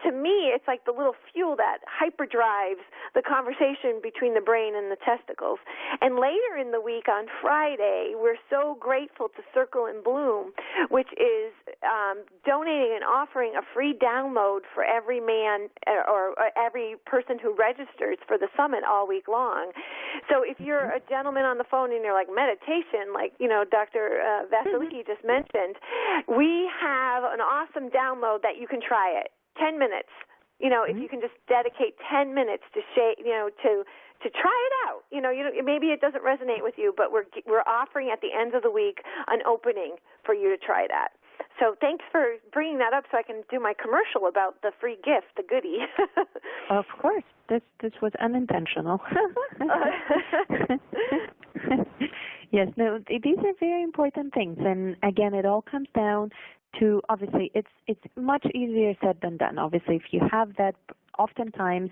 to me, it's like the little fuel that hyperdrives the conversation between the brain and the testicles. And later in the week on Friday, we're so grateful to Circle and Bloom, which is donating and offering a free download for every man or every person who registers for the summit all week long. So if you're a gentleman on the phone and you're like, meditation, like Dr. Vasiliki just mentioned, we have an awesome download that you can try it. 10 minutes. If you can just dedicate 10 minutes to to try it out. Maybe it doesn't resonate with you, but we're offering at the end of the week an opening for you to try that. So thanks for bringing that up so I can do my commercial about the free gift, the goodie. Of course. This was unintentional. Yes, no, these are very important things. And again, it all comes down to, obviously, it's much easier said than done. Obviously, if you have that, oftentimes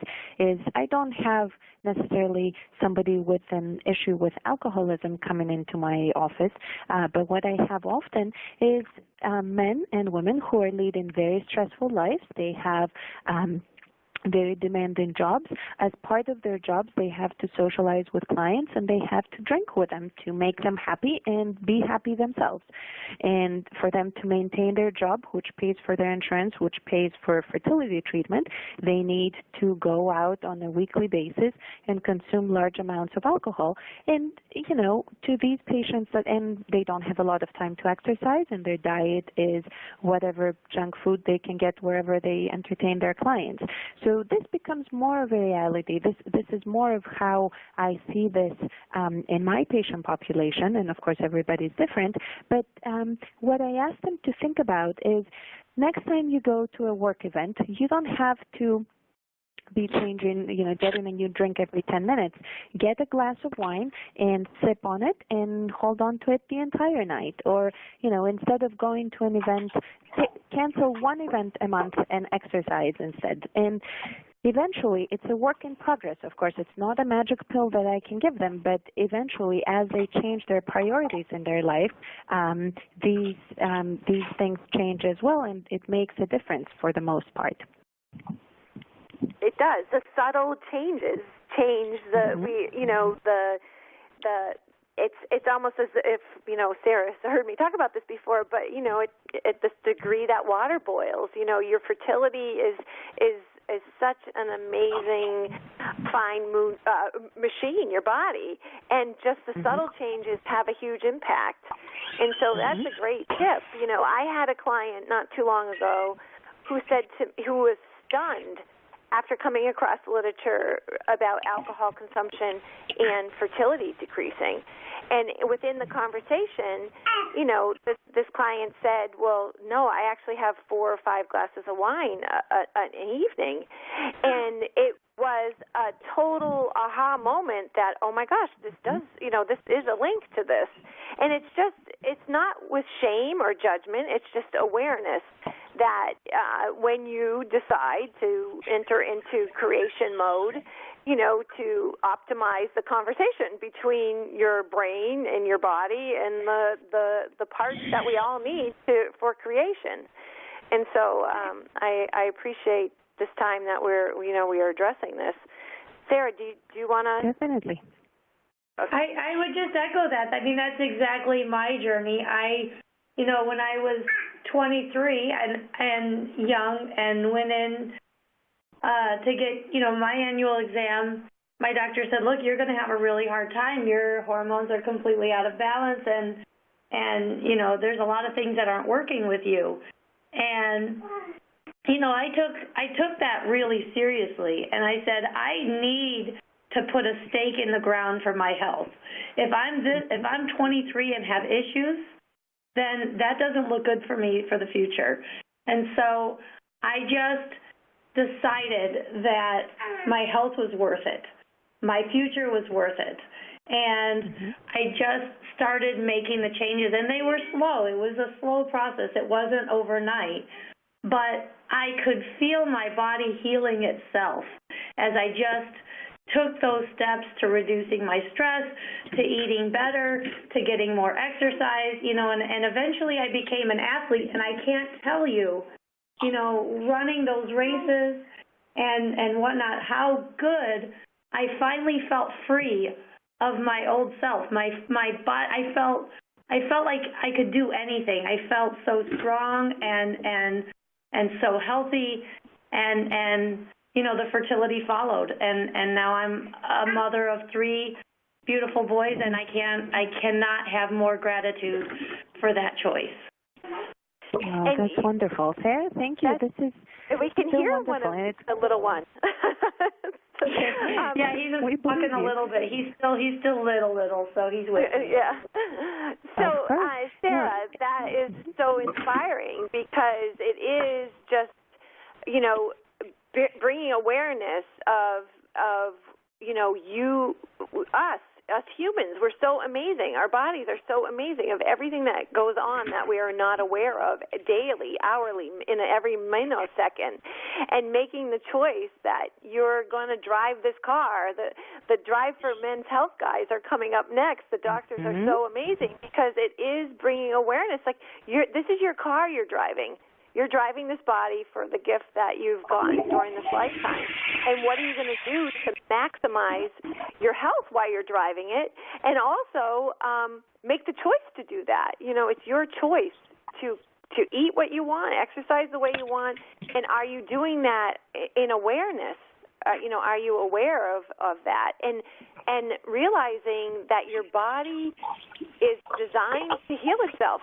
I don't have necessarily somebody with an issue with alcoholism coming into my office, but what I have often is men and women who are leading very stressful lives. They have very demanding jobs. As part of their jobs, they have to socialize with clients, and they have to drink with them to make them happy and be happy themselves. And for them to maintain their job, which pays for their insurance, which pays for fertility treatment, they need to go out on a weekly basis and consume large amounts of alcohol. And, to these patients, and they don't have a lot of time to exercise, and their diet is whatever junk food they can get wherever they entertain their clients. So this becomes more of a reality. This is more of how I see this in my patient population, and of course everybody's different. But what I ask them to think about is, next time you go to a work event, you don't have to be changing, getting a new drink every 10 minutes. Get a glass of wine and sip on it and hold on to it the entire night. Or, instead of going to an event, cancel one event a month and exercise instead. And eventually, it's a work in progress. Of course, it's not a magic pill that I can give them, but eventually, as they change their priorities in their life, these things change as well, and it makes a difference for the most part. It does. The subtle changes change the It's almost as if, Sarah heard me talk about this before, but, at this degree that water boils, your fertility is such an amazing fine machine, your body, and just the subtle changes have a huge impact. And so that's a great tip. I had a client not too long ago who was stunned after coming across literature about alcohol consumption and fertility decreasing. And within the conversation, this client said, well, no, I actually have 4 or 5 glasses of wine an evening. And it was a total aha moment that, oh my gosh, this is a link to this. And it's not with shame or judgment, it's just awareness that when you decide to enter into creation mode, to optimize the conversation between your brain and your body and the parts that we all need for creation. And so I appreciate this time that we are addressing this. Sarah, do you want to? Definitely. Okay. I would just echo that. I mean, that's exactly my journey. When I was 23 and young and went in to get, my annual exam, my doctor said, look, you're going to have a really hard time. Your hormones are completely out of balance and there's a lot of things that aren't working with you. And, I took that really seriously. And I said, I need to put a stake in the ground for my health. If I'm 23 and have issues, then that doesn't look good for me for the future. And so I just decided that my health was worth it. My future was worth it. And I just started making the changes, and they were slow. It was a slow process. It wasn't overnight. But I could feel my body healing itself as I just took those steps to reducing my stress, to eating better, to getting more exercise, and eventually I became an athlete. And I can't tell you, running those races and whatnot, how good I finally felt free of my old self. My body, I felt like I could do anything. I felt so strong and so healthy, and the fertility followed, and now I'm a mother of 3 beautiful boys, and I cannot have more gratitude for that choice. Oh, that's wonderful, Sarah. Thank you. This is we can so hear wonderful. one of the little one. Yeah, he's just talking a little bit. He's still little, so he's with me. Yeah. So, Sarah, that is so inspiring because it is just, bringing awareness of us humans. We're so amazing. Our bodies are so amazing of everything that goes on that we are not aware of daily, hourly, in every millisecond, and making the choice that you're going to drive this car. The Drive for Men's Health guys are coming up next. The doctors are so amazing because it is bringing awareness. Like this is your car you're driving. You're driving this body for the gift that you've gotten during this lifetime. And what are you going to do to maximize your health while you're driving it? And also make the choice to do that. It's your choice to eat what you want, exercise the way you want. And are you doing that in awareness? Are you aware of that? And realizing that your body is designed to heal itself,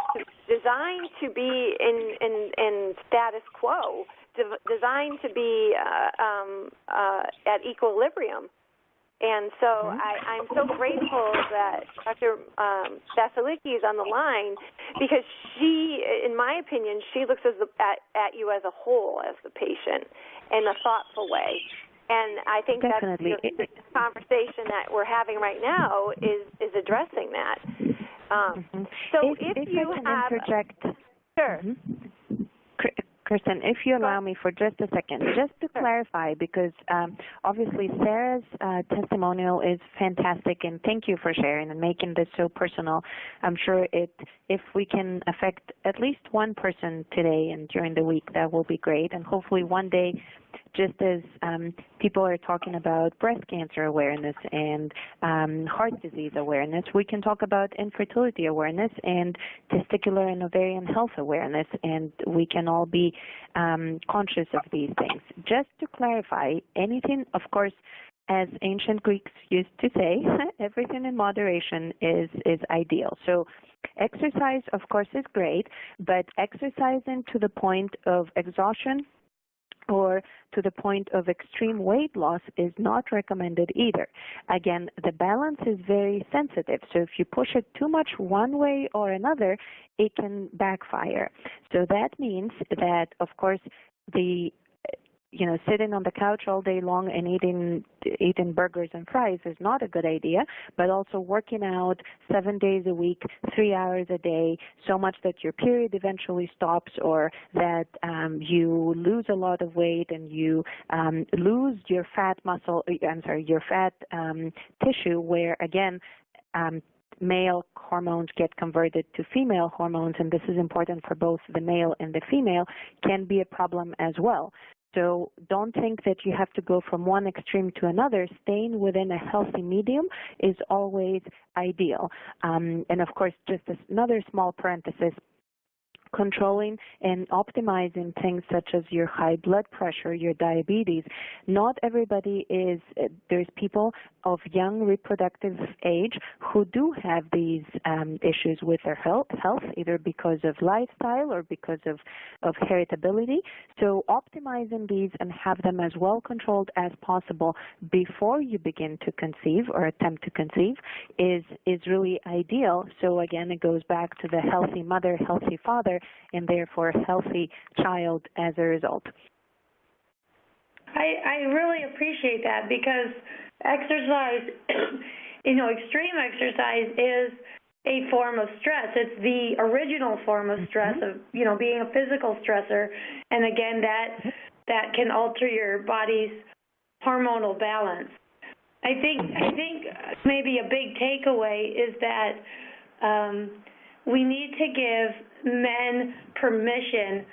designed to be in status quo, designed to be at equilibrium. And so I'm so grateful that Dr. Vasiliki is on the line because she, in my opinion, she looks at you as a whole, as the patient, in a thoughtful way. And I think Definitely. That's the conversation that we're having right now is addressing that. So if you I can have... interject. Sure. Kristen, if you allow me for just a second, just to clarify, because obviously Sarah's testimonial is fantastic, and thank you for sharing and making this so personal. I'm sure if we can affect at least one person today and during the week, that will be great, and hopefully one day, just as people are talking about breast cancer awareness and heart disease awareness, we can talk about infertility awareness and testicular and ovarian health awareness, and we can all be conscious of these things. Just to clarify, anything, of course, as ancient Greeks used to say, everything in moderation is ideal. So exercise, of course, is great, but exercising to the point of exhaustion or to the point of extreme weight loss is not recommended either. Again, the balance is very sensitive, so if you push it too much one way or another, it can backfire. So that means that, of course, sitting on the couch all day long and eating burgers and fries is not a good idea, but also working out 7 days a week, 3 hours a day, so much that your period eventually stops or that you lose a lot of weight and you lose your fat tissue where, again, male hormones get converted to female hormones, and this is important for both the male and the female, can be a problem as well. So don't think that you have to go from one extreme to another. Staying within a healthy medium is always ideal. And of course, just another small parenthesis, controlling and optimizing things such as your high blood pressure, your diabetes. Not everybody there's people of young reproductive age who do have these issues with their health, either because of lifestyle or because of heritability. So optimizing these and have them as well controlled as possible before you begin to conceive or attempt to conceive is really ideal. So again, it goes back to the healthy mother, healthy father, and therefore healthy child as a result. I really appreciate that, because exercise, extreme exercise is a form of stress. It's the original form of stress of, being a physical stressor. And again, that can alter your body's hormonal balance. I think maybe a big takeaway is that we need to give men permission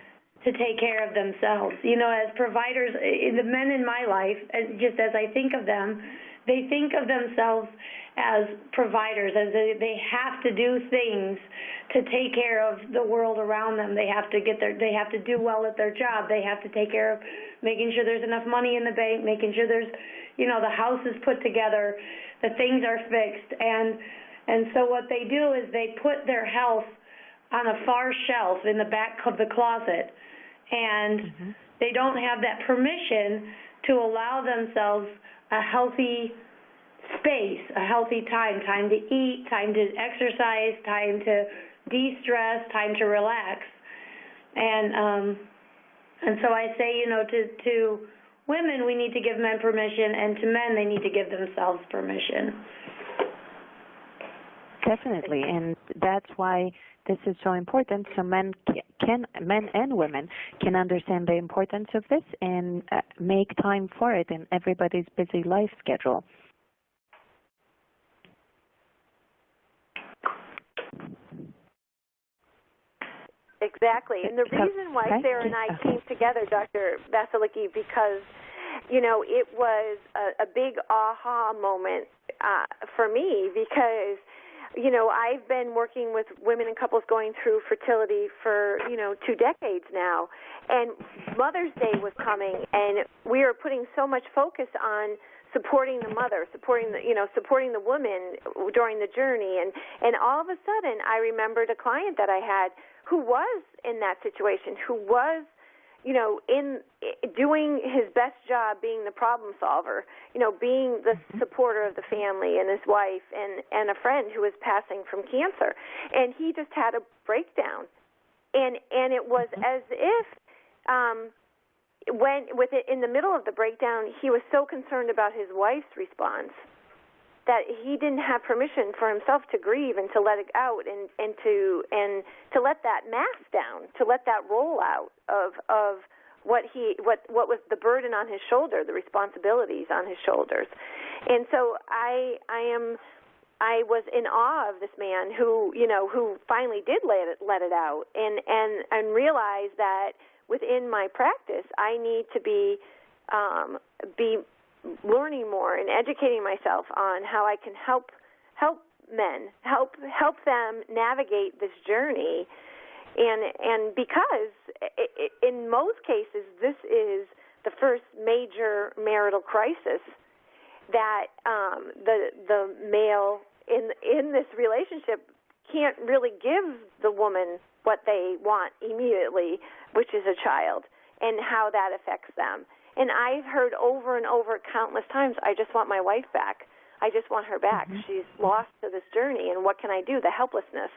to take care of themselves. As providers, the men in my life, just as I think of them, they think of themselves as providers, as they have to do things to take care of the world around them. They have to do well at their job. They have to take care of making sure there's enough money in the bank, making sure there's, the house is put together, the things are fixed. And so what they do is they put their health on a far shelf in the back of the closet, and they don't have that permission to allow themselves a healthy space, a healthy time to eat, time to exercise, time to de-stress, time to relax. And so I say, to women, we need to give men permission, and to men, they need to give themselves permission. Definitely, and that's why this is so important, so men and women can understand the importance of this and make time for it in everybody's busy life schedule. Exactly, and the reason why Sara and I came together, Dr. Vasiliki, because, it was a big aha moment for me, because I've been working with women and couples going through fertility for, 2 decades now, and Mother's Day was coming, and we were putting so much focus on supporting the mother, supporting the woman during the journey, and all of a sudden I remembered a client that I had who was in that situation, who was in doing his best job being the problem solver, being the supporter of the family and his wife and a friend who was passing from cancer. And he just had a breakdown. And it was as if in the middle of the breakdown, he was so concerned about his wife's response that he didn't have permission for himself to grieve and to let it out and to let that mask down, to let that roll out of what was the burden on his shoulder, the responsibilities on his shoulders. And so I was in awe of this man who finally did let it out and realized that within my practice I need to be learning more and educating myself on how I can help men, help them navigate this journey. And because in most cases this is the first major marital crisis that the male in this relationship can't really give the woman what they want immediately, which is a child, and how that affects them. And I've heard over and over countless times, I just want my wife back. I just want her back. Mm-hmm. She's lost to this journey, and what can I do? The helplessness.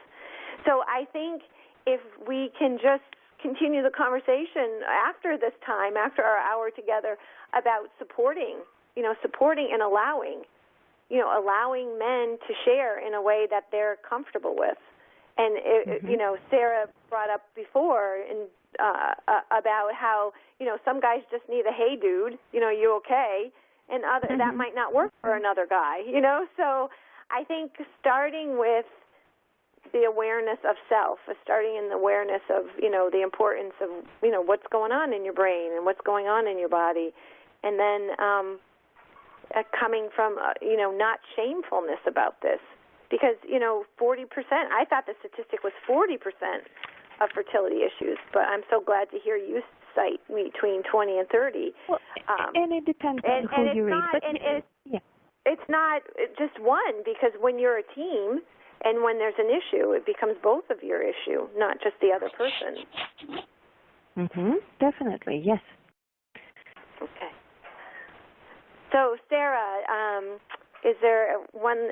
So I think if we can just continue the conversation after this time, after our hour together, about supporting and allowing men to share in a way that they're comfortable with. And, Sarah brought up before about how, some guys just need a hey, dude, you okay? And that might not work for another guy, So I think starting with the awareness of self, starting in the awareness of, the importance of, what's going on in your brain and what's going on in your body, and then coming from, not shamefulness about this. Because, 40%, I thought the statistic was 40% of fertility issues, but I'm so glad to hear you cite between 20 and 30. Well, and it depends on who you read. It's not just one, because when you're a team and when there's an issue, it becomes both of your issue, not just the other person. Definitely, yes. Okay. So, Sarah, is there one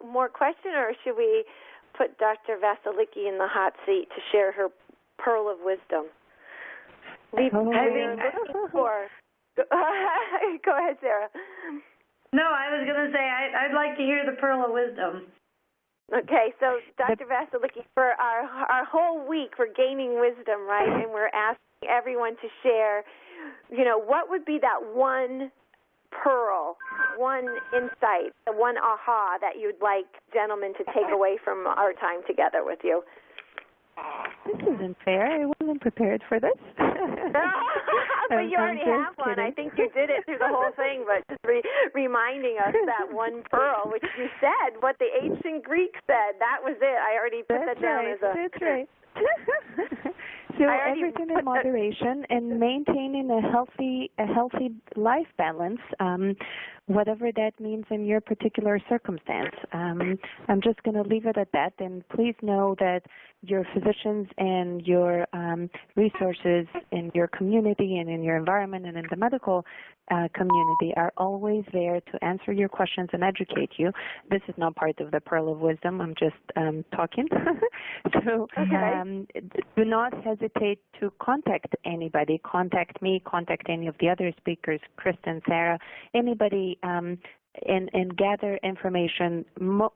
more question, or should we put Dr. Vasiliki in the hot seat to share her pearl of wisdom? Go ahead, Sarah. No, I was going to say I'd like to hear the pearl of wisdom. Okay, so Dr. Vasiliki, for our whole week we're gaining wisdom, right? And we're asking everyone to share, what would be that one pearl, one insight, one aha that you'd like gentlemen to take away from our time together with you? This isn't fair. I wasn't prepared for this. But you already have one. I think you did it through the whole thing, but just reminding us that one pearl, which you said, what the ancient Greeks said, that was it. I already put that down as a... That's right. So everything in moderation and maintaining a healthy life balance, whatever that means in your particular circumstance. I'm just going to leave it at that, and please know that your physicians and your resources in your community and in your environment and in the medical community are always there to answer your questions and educate you. This is not part of the Pearl of Wisdom. I'm just talking. So do not hesitate to contact anybody. Contact me, contact any of the other speakers, Kristen, Sara, anybody, and gather information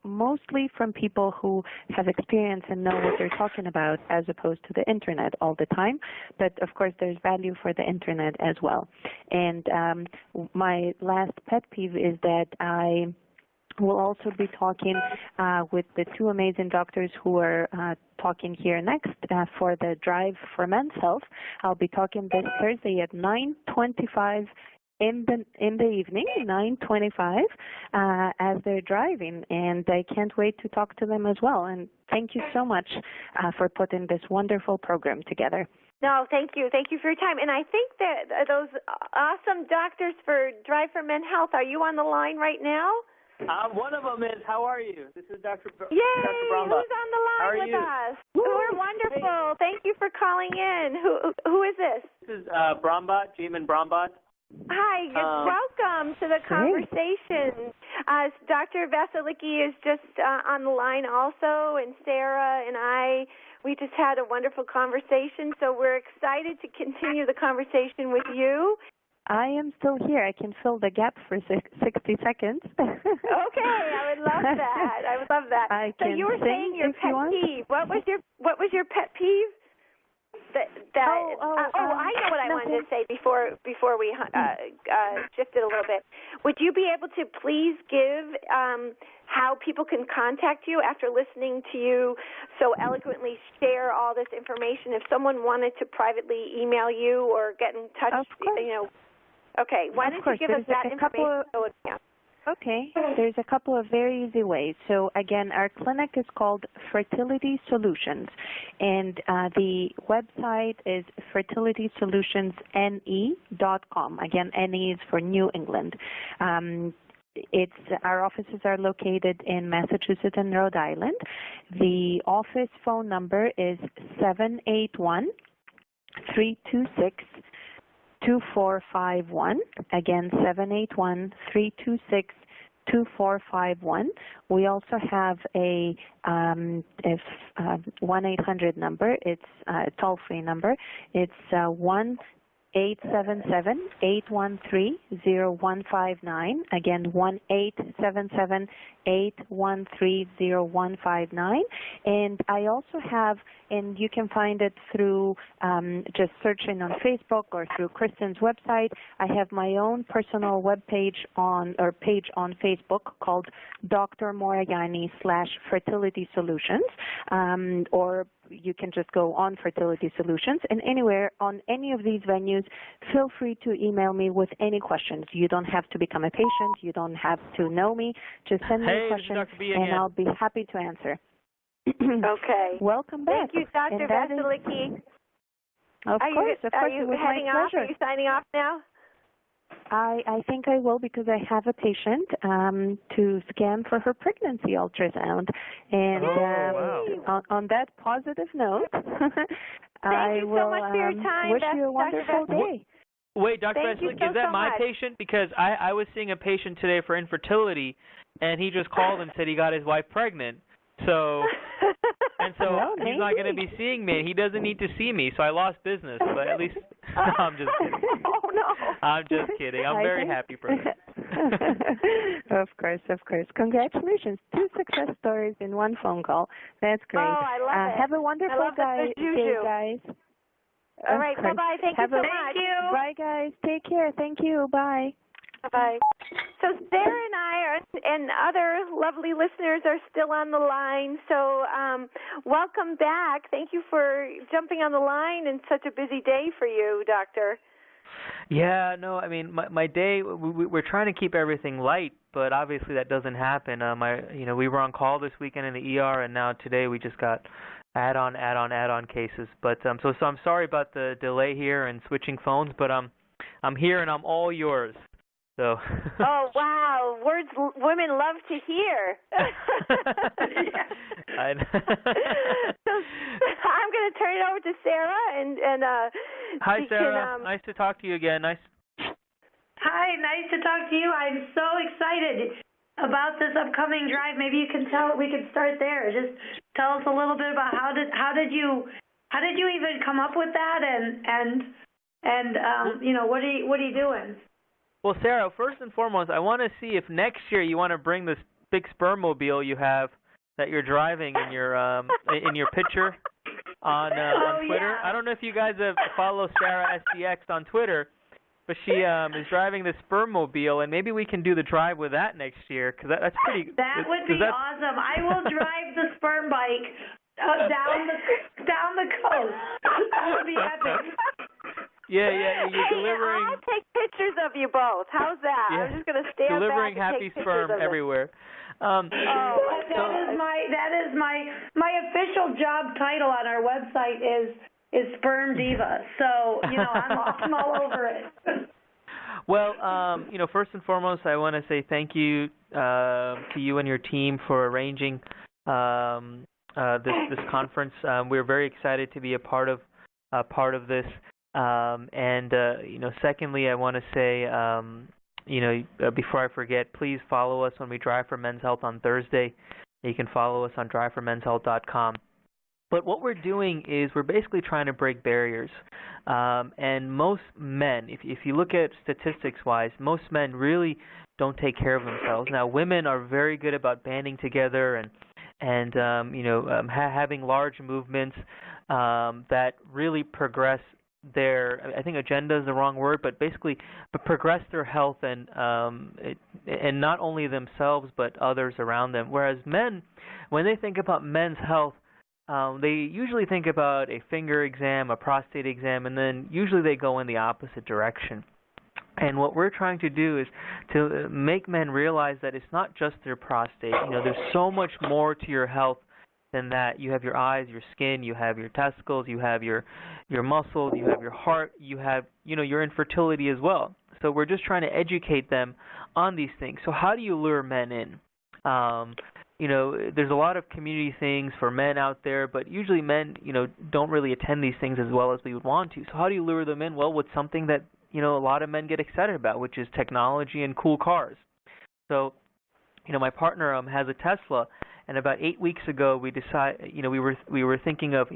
mostly from people who have experience and know what they're talking about, as opposed to the Internet all the time. But, of course, there's value for the Internet as well. And my last pet peeve is that I will also be talking with the two amazing doctors who are talking here next for the Drive for Men's Health. I'll be talking this Thursday at 9:25 in the evening, 9:25, as they're driving, and I can't wait to talk to them as well. And thank you so much for putting this wonderful program together. No, thank you. Thank you for your time. And I think that those awesome doctors for Drive for Men Health, are you on the line right now? One of them is. How are you? This is Dr. Yay! Who's on the line with us? We're wonderful. Hey. Thank you for calling in. Who is this? This is Brombat, Jamin Brombat. Hi, welcome to the conversation. Dr. Vasiliki is just on the line also, and Sarah and we just had a wonderful conversation, so we're excited to continue the conversation with you. I am still here. I can fill the gap for 60 seconds. I would love that. I would love that. I so can you were saying your pet peeve. What was your pet peeve? I know what I wanted to say before we shifted a little bit. Would you be able to please give how people can contact you after listening to you so eloquently share all this information? If someone wanted to privately email you or get in touch, okay. Why don't you give us that information? Okay, there's a couple of very easy ways. So again, our clinic is called Fertility Solutions, and the website is fertilitysolutionsne.com. Again, NE is for New England. Our offices are located in Massachusetts and Rhode Island. The office phone number is 781-326-2451. Again, 781-326-2451. We also have a 1-800 number. It's a toll-free number. It's 1-877-813-0159. Again, 1-877-813-0159. And I also have, and you can find it through just searching on Facebook or through Kristen's website. I have my own personal page on Facebook called Dr. Moragianni /Fertility Solutions, or you can just go on Fertility Solutions. And anywhere on any of these venues, feel free to email me with any questions. You don't have to become a patient. You don't have to know me. Just send me a question, and I'll be happy to answer. Okay. Welcome back. Thank you, Dr. Vasiliki. Of course, are you heading off? Are you signing off now? I think I will, because I have a patient to scan for her pregnancy ultrasound. And on that positive note, Thank you so much for your time. Wish you a wonderful day. Wait, Dr. Vasiliki, is that my patient? Because I was seeing a patient today for infertility, and he just called and said he got his wife pregnant. So he's not going to be seeing me. He doesn't need to see me, so I lost business. But at least I'm just kidding. Oh no! I'm just kidding. I'm very happy for him. Of course. Congratulations! 2 success stories in one phone call. That's great. Oh, I love it. Have a wonderful day, guys. All right. Bye-bye. Thank you so much. Thank you. Bye, guys. Take care. Thank you. Bye. Bye-bye. So Sarah and I and other lovely listeners are still on the line. So welcome back. Thank you for jumping on the line in such a busy day for you, Doctor. Yeah, no, I mean, my day, we're trying to keep everything light, but obviously that doesn't happen. We were on call this weekend in the ER, and now today we just got add-on cases. But so I'm sorry about the delay here and switching phones, but I'm here and I'm all yours. So. Oh, wow. Words women love to hear. So I'm going to turn it over to Sarah. and Hi, Sarah. Nice to talk to you again. Hi, nice to talk to you. I'm so excited about this upcoming drive. Maybe we could start there. Just tell us a little bit about how did you even come up with that, and what are you doing? Well, Sarah, first and foremost, I want to see if next year you want to bring this big sperm mobile you have that you're driving in your picture on Twitter. Yeah. I don't know if you guys follow Sarah SDX on Twitter, but she is driving the sperm mobile, and maybe we can do the drive with that next year, because that's pretty. That would be awesome. I will drive the sperm bike down the coast. That would be epic. Yeah, you're delivering. I'll take pictures of you both. How's that? Yeah. I'm just going to stand delivering back and happy take sperm everywhere. That is my official job title on our website is Sperm Diva. So I'm all over it. Well, first and foremost, I want to say thank you to you and your team for arranging this conference. We're very excited to be a part of this. Secondly, I want to say, before I forget, please follow us when we drive for Men's Health on Thursday. You can follow us on driveformenshealth.com. But what we're doing is we're basically trying to break barriers. And most men, if you look at statistics-wise, most men really don't take care of themselves. Now, women are very good about banding together and having large movements that really progress their, I think agenda is the wrong word, but basically progress their health and not only themselves but others around them. Whereas men, when they think about men's health, they usually think about a finger exam, a prostate exam, and then usually they go in the opposite direction. And what we're trying to do is to make men realize that it's not just their prostate. There's so much more to your health than that. You have your eyes, your skin, you have your testicles, you have your muscles, you have your heart, you have your infertility as well. So we're just trying to educate them on these things. So how do you lure men in? There's a lot of community things for men out there, but usually men, don't really attend these things as well as we would want to. So how do you lure them in? Well, with something that, a lot of men get excited about, which is technology and cool cars. So, my partner has a Tesla, and about 8 weeks ago we decided, we were thinking of,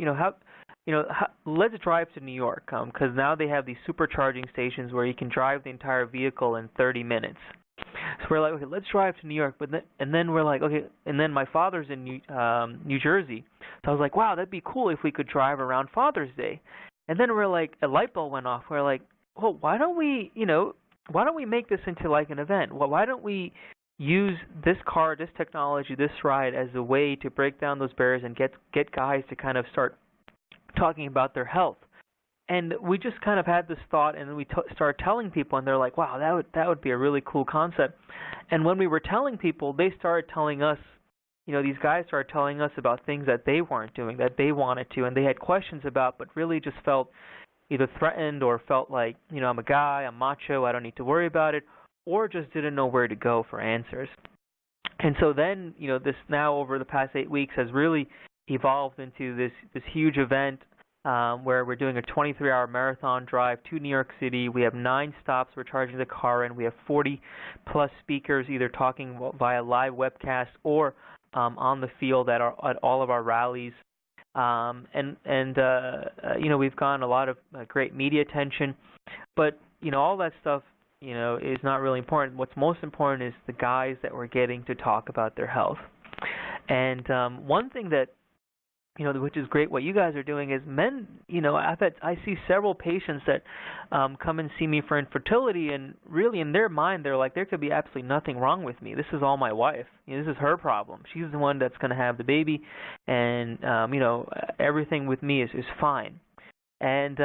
let's drive to New York, because now they have these supercharging stations where you can drive the entire vehicle in 30 minutes. So we're like, okay, let's drive to New York, and then we're like, okay, and then my father's in New Jersey, so I was like, wow, that'd be cool if we could drive around Father's Day, and then we're like, a light bulb went off. We're like, well, why don't we make this into like an event? Well, why don't we use this car, this technology, this ride as a way to break down those barriers and get guys to kind of start talking about their health? And we just kind of had this thought, and then we started telling people, and they're like, wow, that would be a really cool concept. And when we were telling people, they started telling us, these guys started telling us about things that they weren't doing, that they wanted to, and they had questions about, but really just felt either threatened or felt like, I'm a guy, I'm macho, I don't need to worry about it, or just didn't know where to go for answers. And so then, this now over the past 8 weeks has really evolved into this huge event where we're doing a 23-hour marathon drive to New York City. We have 9 stops we're charging the car in. We have 40-plus speakers either talking via live webcast or on the field at all of our rallies. We've gotten a lot of great media attention, but all that stuff is not really important. What's most important is the guys that we're getting to talk about their health. And one thing that which is great what you guys are doing is men, I see several patients that come and see me for infertility, and really in their mind they're like, there could be absolutely nothing wrong with me. This is all my wife. This is her problem. She's the one that's going to have the baby, and everything with me is fine. And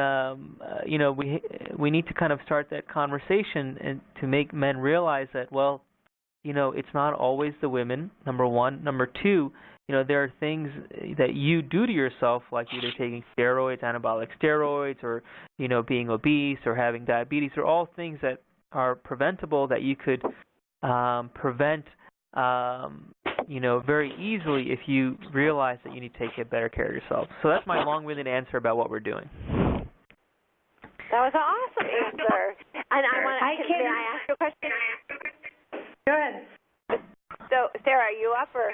we need to kind of start that conversation and to make men realize that, well, it's not always the women, number one. Number two, there are things that you do to yourself, like either taking steroids, anabolic steroids, or, being obese or having diabetes, are all things that are preventable that you could prevent, very easily if you realize that you need to take better care of yourself. So that's my long-winded answer about what we're doing. That was an awesome answer. And may I ask you a question? Go ahead. So, Sarah, are you up? Or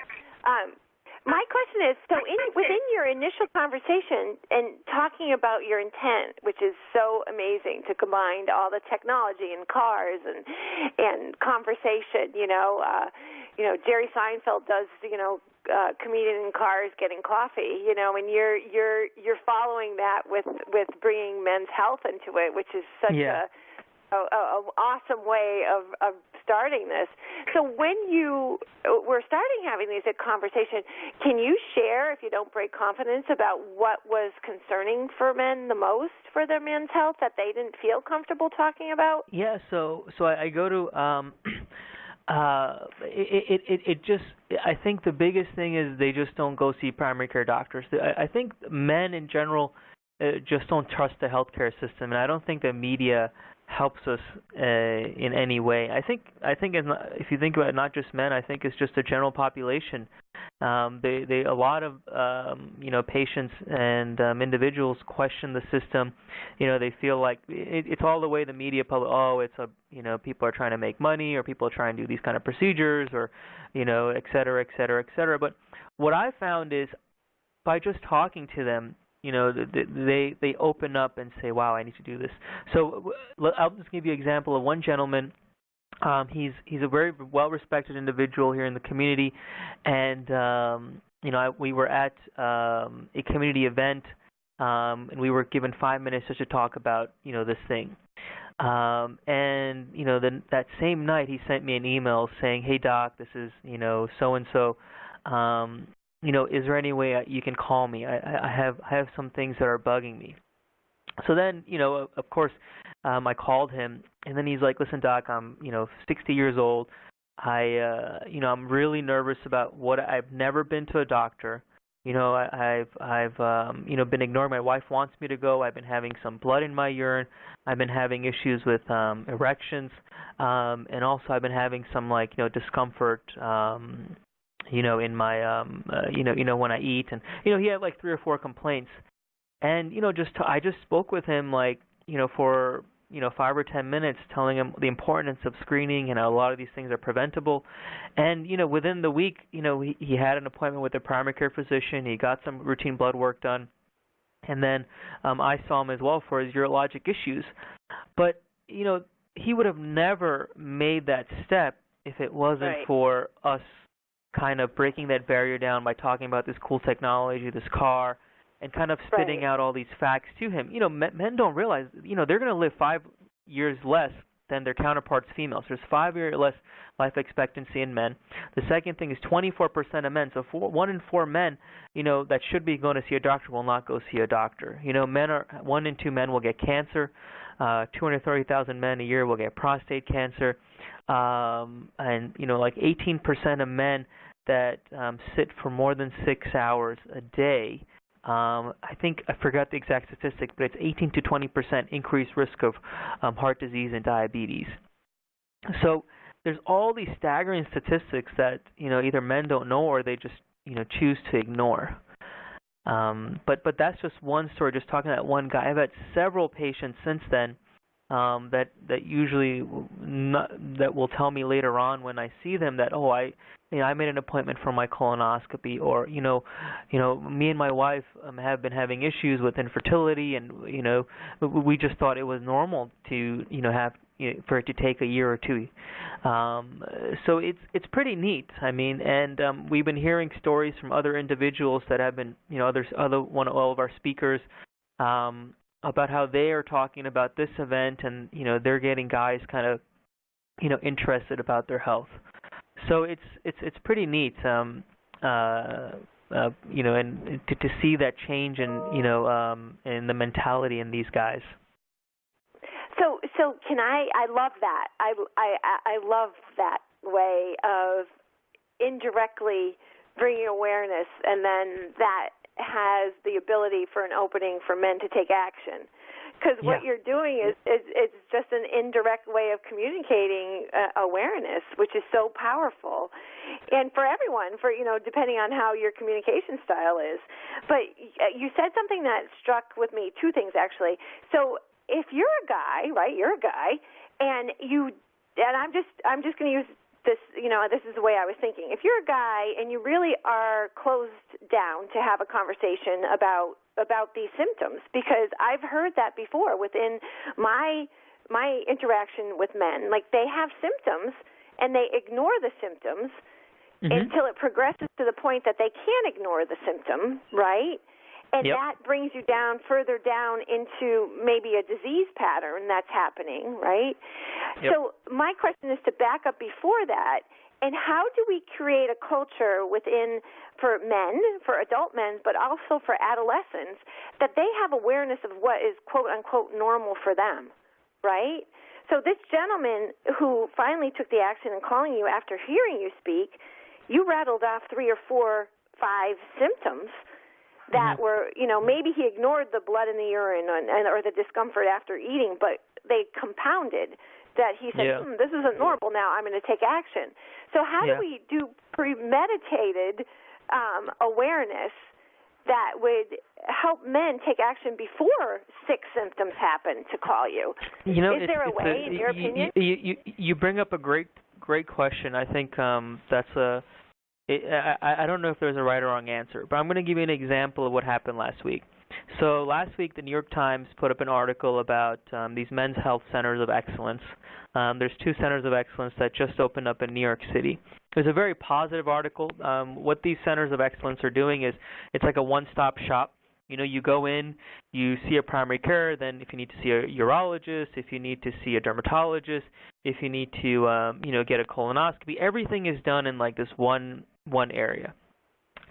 my question is, so within your initial conversation and talking about your intent, which is so amazing to combine all the technology and cars and conversation, Jerry Seinfeld does, comedian in cars getting coffee, and you're following that with bringing men's health into it, which is such a awesome way of starting this. So when we're starting having these conversations, can you share, if you don't break confidence, about what was concerning for men the most for their men's health that they didn't feel comfortable talking about? Yeah, so I go to I think the biggest thing is they just don't go see primary care doctors. I think men in general just don't trust the healthcare system, and I don't think the media helps us in any way. I think if you think about it, not just men, I think it's just the general population. A lot of patients and individuals question the system. They feel like it's all the way the media people are trying to make money, or people are trying to do these kind of procedures, or et cetera, et cetera, et cetera. But what I found is by just talking to them, they open up and say, wow, I need to do this. So I'll just give you an example of one gentleman. He's a very well-respected individual here in the community, and we were at a community event, and we were given 5 minutes just to talk about this thing. And then that same night he sent me an email saying, "Hey doc, this is so and so. Is there any way you can call me? I have some things that are bugging me." So then, of course, I called him, and then he's like, "Listen, doc, I'm 60 years old. I'm really nervous about what I've never been to a doctor. I've been ignored. My wife wants me to go. I've been having some blood in my urine. I've been having issues with erections, and also I've been having some discomfort, in my when I eat." And he had like 3 or 4 complaints, and I just spoke with him for 5 or 10 minutes, telling him the importance of screening and how a lot of these things are preventable. And within the week, he had an appointment with a primary care physician. He got some routine blood work done, and then I saw him as well for his urologic issues. But he would have never made that step if it wasn't for us kind of breaking that barrier down by talking about this cool technology, this car, and kind of spitting out all these facts to him. Men don't realize, they're going to live 5 years less than their counterparts females. There's 5 years less life expectancy in men. The second thing is 24% of men. So 1 in 4 men, that should be going to see a doctor will not go see a doctor. 1 in 2 men will get cancer. 230,000 men a year will get prostate cancer. And, like 18% of men that sit for more than 6 hours a day, I forgot the exact statistic, but it's 18 to 20% increased risk of heart disease and diabetes. So there's all these staggering statistics that either men don't know or they just choose to ignore. But that's just one story. Just talking to that one guy. I've had several patients since then that usually that will tell me later on when I see them that I made an appointment for my colonoscopy, or me and my wife have been having issues with infertility, and we just thought it was normal to have for it to take a year or 2. So it's pretty neat. I mean, and we've been hearing stories from other individuals that have been all of our speakers about how they are talking about this event, and they're getting guys kind of interested about their health. So it's pretty neat, and to see that change in the mentality in these guys. So can I love that. I love that way of indirectly bringing awareness, and then that has the ability for an opening for men to take action. Because what you're doing is it's just an indirect way of communicating awareness, which is so powerful, and for everyone, depending on how your communication style is. But you said something that struck with me, 2 things actually. So if you're a guy, right? You're a guy, and I'm just going to use this. This is the way I was thinking. If you're a guy and you really are closed down to have a conversation about these symptoms, because I've heard that before within my interaction with men. Like, they have symptoms and they ignore the symptoms until it progresses to the point that they can't ignore the symptom, right? And that brings you further down into maybe a disease pattern that's happening, right? So my question is to back up before that, and how do we create a culture for men, for adult men, but also for adolescents, that they have awareness of what is quote-unquote normal for them, right? So this gentleman who finally took the action in calling you after hearing you speak, you rattled off 3 or 4, 5 symptoms that were, maybe he ignored the blood in the urine or the discomfort after eating, but they compounded that he said, this isn't normal, now I'm going to take action. So how do we do premeditated awareness that would help men take action before 6 symptoms happen to call you? Is there a way, in your opinion? You bring up a great question. I think that's I don't know if there's a right or wrong answer, but I'm going to give you an example of what happened last week. So last week, the New York Times put up an article about these men's health centers of excellence. There's 2 centers of excellence that just opened up in New York City. It was a very positive article. What these centers of excellence are doing is it's like a one-stop shop. You know, you go in, you see a primary care, then if you need to see a urologist, if you need to see a dermatologist, if you need to, get a colonoscopy, everything is done in like this one area.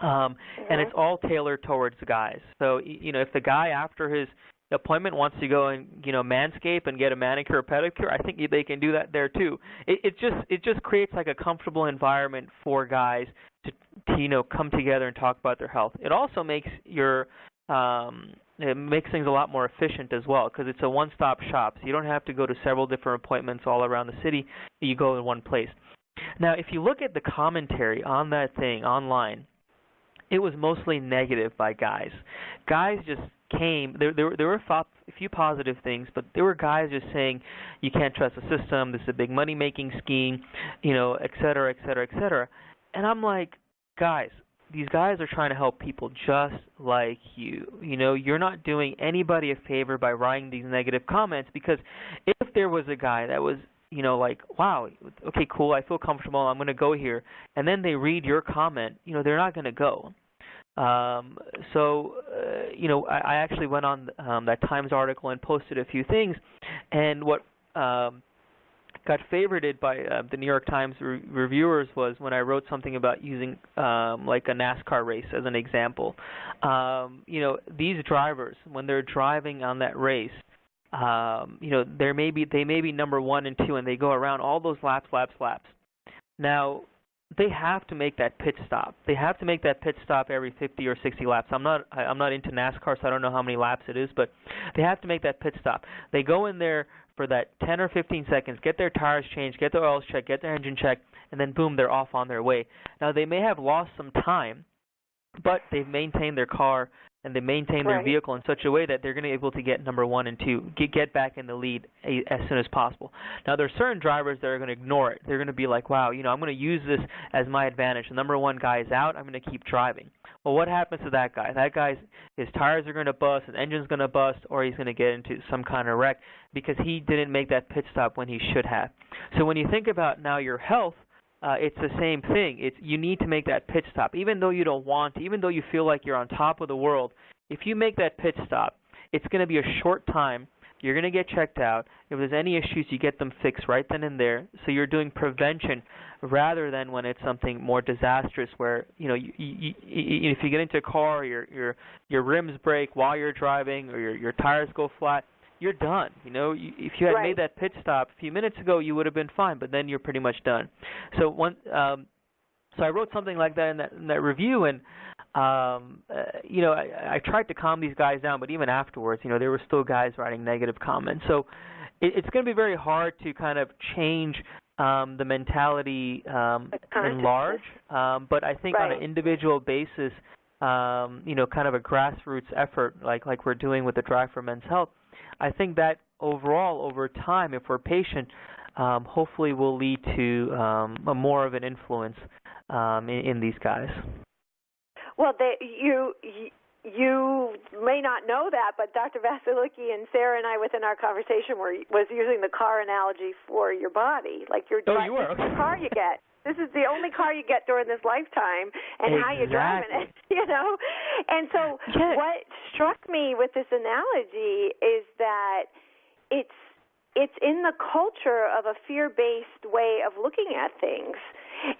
And it's all tailored towards guys. So, if the guy after his appointment wants to go and, manscape and get a manicure or pedicure, I think they can do that there too. It just creates like a comfortable environment for guys to come together and talk about their health. It also makes it makes things a lot more efficient as well because it's a one-stop shop. So you don't have to go to several different appointments all around the city. You go in one place. Now, if you look at the commentary on that thing online, it was mostly negative by guys. Guys just came. There were a few positive things, but there were guys just saying you can't trust the system. This is a big money-making scheme, et cetera, et cetera, et cetera. And I'm like, guys, these guys are trying to help people just like you. You're not doing anybody a favor by writing these negative comments because if there was a guy that was, like, wow, okay, cool, I feel comfortable, I'm going to go here, and then they read your comment, they're not going to go. I actually went on that Times article and posted a few things, and what got favorited by the New York Times reviewers was when I wrote something about using like a NASCAR race as an example. These drivers, when they're driving on that race, they may be number 1 and 2, and they go around all those laps. Now, they have to make that pit stop. They have to make that pit stop every 50 or 60 laps. I'm not into NASCAR, so I don't know how many laps it is, but they have to make that pit stop. They go in there for that 10 or 15 seconds, get their tires changed, get their oils checked, get their engine checked, and then boom, they're off on their way. Now, they may have lost some time, but they've maintained their car and they maintain their vehicle in such a way that they're going to be able to get number 1 and 2, get back in the lead as soon as possible. Now, there are certain drivers that are going to ignore it. They're going to be like, wow, I'm going to use this as my advantage. The number 1 guy is out. I'm going to keep driving. Well, what happens to that guy? That guy's, his tires are going to bust, his engine's going to bust, or he's going to get into some kind of wreck because he didn't make that pit stop when he should have. So when you think about now your health, it's the same thing. You need to make that pit stop. Even though you don't want to, even though you feel like you're on top of the world, if you make that pit stop, it's going to be a short time. You're going to get checked out. If there's any issues, you get them fixed right then and there. So you're doing prevention rather than when it's something more disastrous where, if you get into a car, your rims break while you're driving or your tires go flat, you're done. If you had made that pit stop a few minutes ago, you would have been fine, but then you're pretty much done. So so I wrote something like that in that review, and I tried to calm these guys down, but even afterwards, there were still guys writing negative comments. So it's going to be very hard to kind of change the mentality in large, but I think on an individual basis, kind of a grassroots effort like we're doing with the Drive for Men's Health, I think that overall, over time, if we're patient, hopefully will lead to more of an influence in these guys. Well, you may not know that, but Dr. Vasiliki and Sara and I, within our conversation, was using the car analogy for your body, like you were. Okay. The car you get. This is the only car you get during this lifetime, and how you're driving it, And so what struck me with this analogy is that it's in the culture of a fear-based way of looking at things,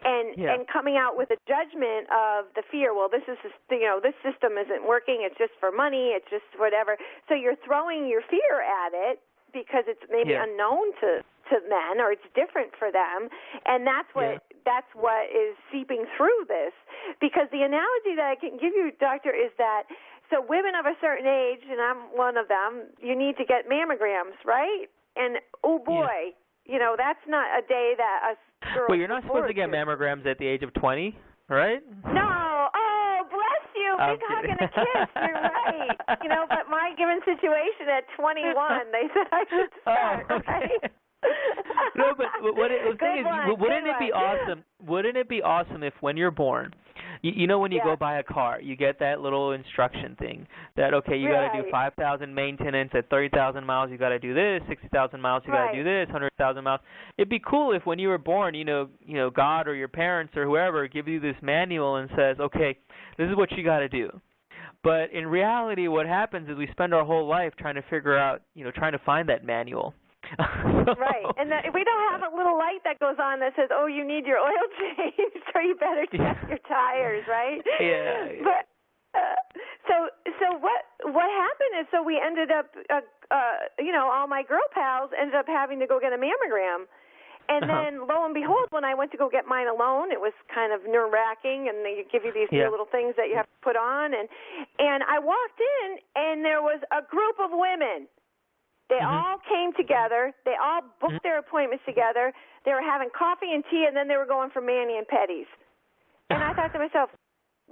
and coming out with a judgment of the fear. Well, this system isn't working. It's just for money. It's just whatever. So you're throwing your fear at it because it's maybe unknown to men, or it's different for them, and that's what is seeping through this. Because the analogy that I can give you, doctor, is that so women of a certain age, and I'm one of them, you need to get mammograms, right? And oh boy, that's not a day that a girl. Well, you're not supposed to get mammograms at the age of 20, right? No. Oh, bless you. Big hug and a kiss. You're right. But my given situation at 21, they said I should start, right? No, but the thing is, wouldn't it be awesome? wouldn't it be awesome if when you're born, you know when you go buy a car, you get that little instruction thing that, okay, you got to do 5,000 maintenance at 30,000 miles, you got to do this, 60,000 miles, you got to do this, 100,000 miles. It'd be cool if when you were born, you know, God or your parents or whoever give you this manual and says, okay, this is what you got to do. But in reality, what happens is we spend our whole life trying to figure out, trying to find that manual. Right, and we don't have a little light that goes on that says, "Oh, you need your oil change, so you better check your tires," right? Yeah. But so what happened is, so we ended up, all my girl pals ended up having to go get a mammogram, and then lo and behold, when I went to go get mine alone, it was kind of nerve-wracking, and they give you these new little things that you have to put on, and I walked in, and there was a group of women. They all came together. They all booked their appointments together. They were having coffee and tea, and then they were going for mani-and-pedis. And I thought to myself,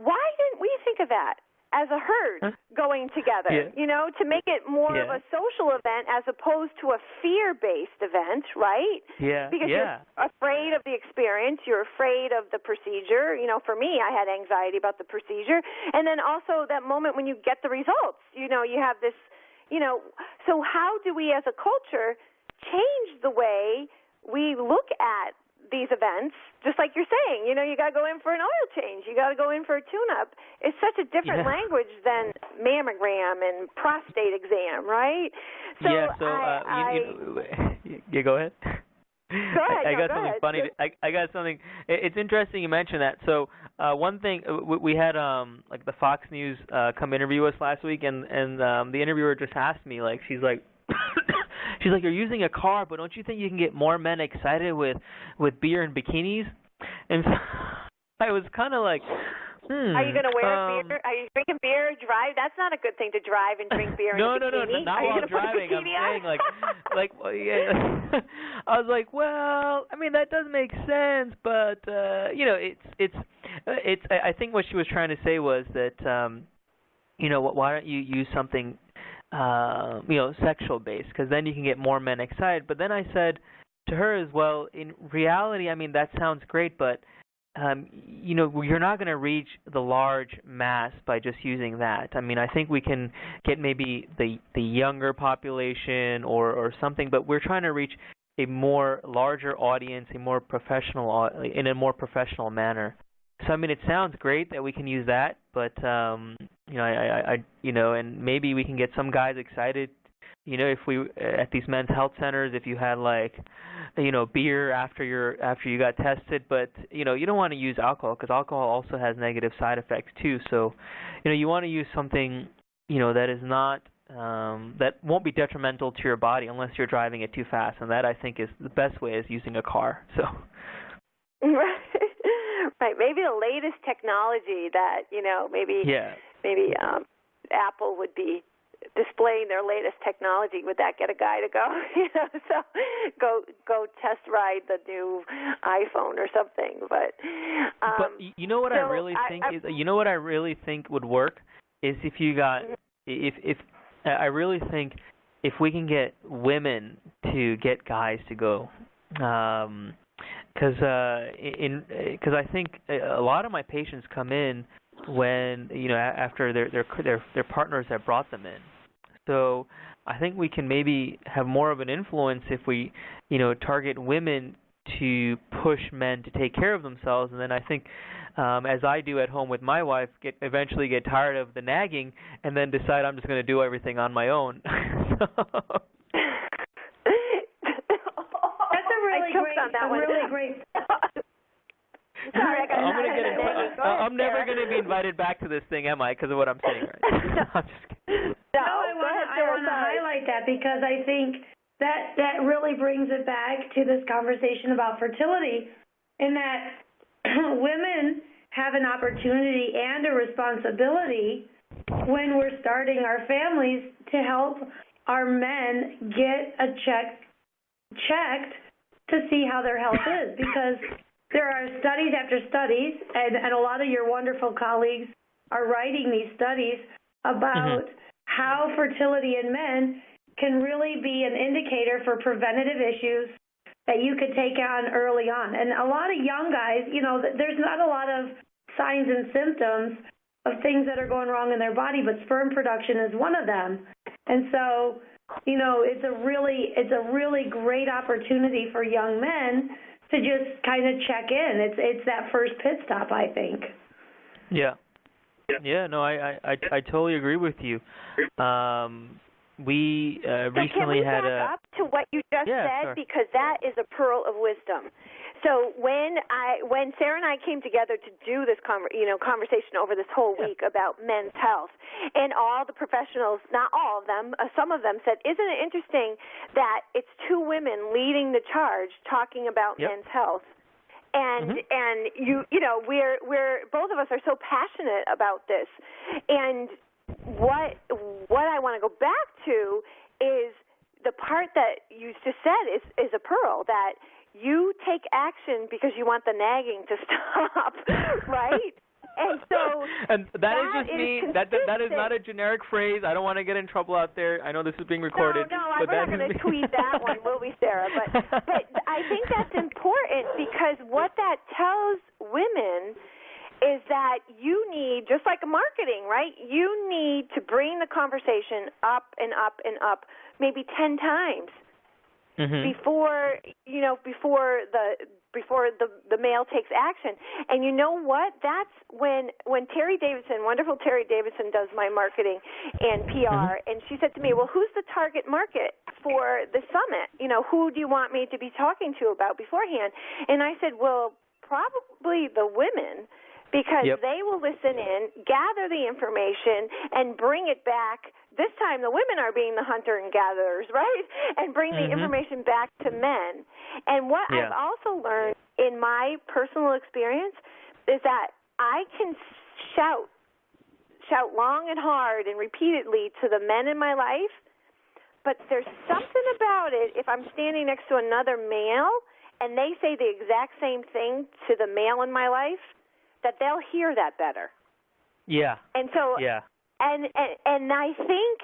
why didn't we think of that as a herd going together, to make it more of a social event as opposed to a fear-based event, right? Yeah. Because you're afraid of the experience. You're afraid of the procedure. For me, I had anxiety about the procedure. And then also that moment when you get the results, you have this, so how do we as a culture change the way we look at these events, just like you're saying, you got to go in for an oil change, you got to go in for a tune-up. It's such a different language than mammogram and prostate exam, right? So go ahead. Go ahead. I got something funny. I got something. It's interesting you mentioned that. So one thing, we had like the Fox News come interview us last week, and the interviewer just asked me, like, she's like, you're using a car, but don't you think you can get more men excited with beer and bikinis? And so I was kind of like, Are you going to wear beer? Are you drinking beer, drive? That's not a good thing to drive and drink beer in a bikini. No, not while driving. I'm saying I was like, well, I mean, that does make sense, but it's. I think what she was trying to say was that, why don't you use something, sexual based, because then you can get more men excited. But then I said to her as well, in reality, I mean, that sounds great, but you're not going to reach the large mass by just using that. I mean, I think we can get maybe the younger population or something, but we're trying to reach a more larger audience, in a more professional manner. So I mean, it sounds great that we can use that, but and maybe we can get some guys excited. If we at these men's health centers, if you had beer after you got tested, but you don't want to use alcohol, because alcohol also has negative side effects too. So, you want to use something that is not that won't be detrimental to your body unless you're driving it too fast, and that I think is the best way is using a car. So. Right. Maybe the latest technology that maybe Apple would be displaying their latest technology. Would that get a guy to go? So go test ride the new iPhone or something. But what I really think would work is if you got I really think if we can get women to get guys to go. Because I think a lot of my patients come in when after their partners have brought them in. So I think we can maybe have more of an influence if we target women to push men to take care of themselves, and then I think as I do at home with my wife, eventually get tired of the nagging and then decide I'm just going to do everything on my own. Really great. Sorry, I'm never going to be invited back to this thing, am I? Because of what I'm saying right now. I'm just kidding. I want to highlight that because I think that really brings it back to this conversation about fertility, in that women have an opportunity and a responsibility when we're starting our families to help our men get a checked to see how their health is, because there are studies after studies, and a lot of your wonderful colleagues are writing these studies about how fertility in men can really be an indicator for preventative issues that you could take on early on. And a lot of young guys, there's not a lot of signs and symptoms of things that are going wrong in their body, but sperm production is one of them. And so, it's a really great opportunity for young men to just kind of check in. It's that first pit stop, I think. Yeah. Yeah, no, I totally agree with you. We recently had a... Can we back up to what you just said? Sure. Because that is a pearl of wisdom. So when Sara and I came together to do this conversation over this whole week about men's health, and all the professionals, not all of them, some of them said, isn't it interesting that it's two women leading the charge talking about men's health? And we're both of us are so passionate about this. And what I want to go back to is the part that you just said is a pearl, that you take action because you want the nagging to stop, right? And so that is just me. That is not a generic phrase. I don't want to get in trouble out there. I know this is being recorded. No, we're not going to tweet that one, will we, Sara? But I think that's important, because what that tells women is that you need, just like marketing, right? You need to bring the conversation up and up and up, maybe 10 times before the male takes action. And you know what? That's when Terry Davidson, wonderful Terry Davidson, does my marketing and PR, and she said to me, well, who's the target market for the summit? Who do you want me to be talking to about beforehand? And I said, well, probably the women, because they will listen in, gather the information, and bring it back. This time the women are being the hunter and gatherers, right? And bring the information back to men. And what I've also learned in my personal experience is that I can shout long and hard and repeatedly to the men in my life, but there's something about it if I'm standing next to another male and they say the exact same thing to the male in my life, that they'll hear that better. Yeah. And so and I think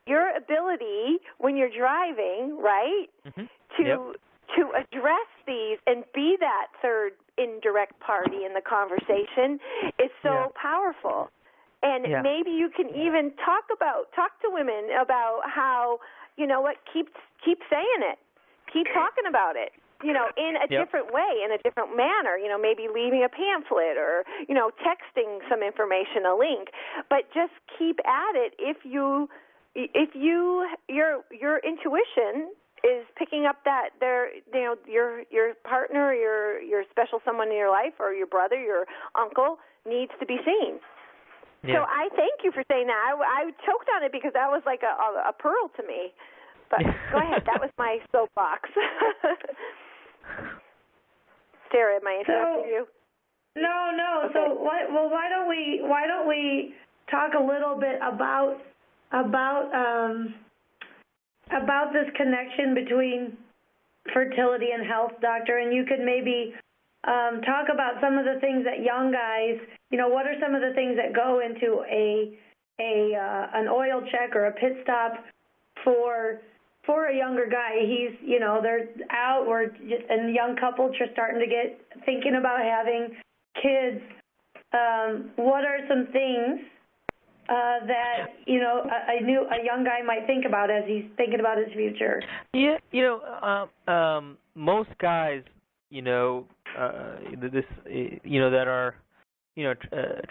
your ability when you're driving, right, to address these and be that third indirect party in the conversation is so powerful. And maybe you can even talk to women about how, keep saying it. Keep talking about it. In a different way, in a different manner, maybe leaving a pamphlet or, texting some information, a link, but just keep at it. If your intuition is picking up that your partner, your special someone in your life, or your brother, your uncle needs to be seen. Yeah. So I thank you for saying that. I choked on it because that was like a pearl to me. But go ahead. That was my soapbox. Sara, am I interrupting you? No. Okay. So why don't we talk a little bit about this connection between fertility and health, doctor, and you could maybe talk about some of the things that young guys, what are some of the things that go into an oil check or a pit stop for a younger guy. He's, they're out, and a young couple just starting to get thinking about having kids. What are some things that a young guy might think about as he's thinking about his future? Yeah, most guys, that are,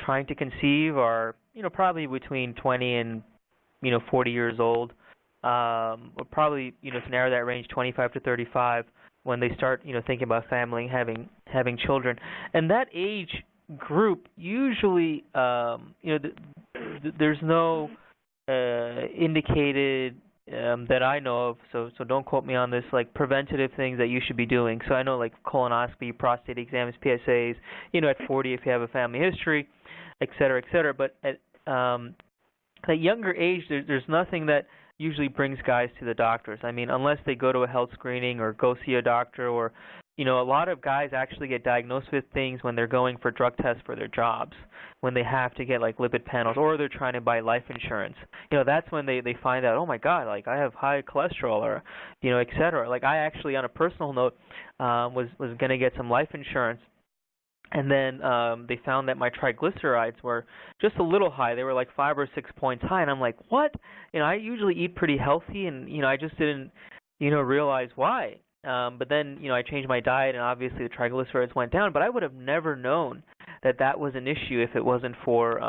trying to conceive are, probably between 20 and 40 years old. Probably, to narrow that range, 25 to 35, when they start, thinking about family, having children. And that age group usually, there's no indicated that I know of, so don't quote me on this, like preventative things that you should be doing. So I know like colonoscopy, prostate exams, PSAs, at 40 if you have a family history, et cetera, but at a younger age, there's nothing that usually brings guys to the doctors. I mean, unless they go to a health screening or go see a doctor or, a lot of guys actually get diagnosed with things when they're going for drug tests for their jobs, when they have to get like lipid panels, or they're trying to buy life insurance. That's when they find out, oh my God, like I have high cholesterol, or et cetera. Like I actually, on a personal note, was going to get some life insurance. And then they found that my triglycerides were just a little high. They were like 5 or 6 points high, and I'm like, what? I usually eat pretty healthy, and I just didn't realize why. But then I changed my diet, and obviously the triglycerides went down. But I would have never known that was an issue if it wasn't for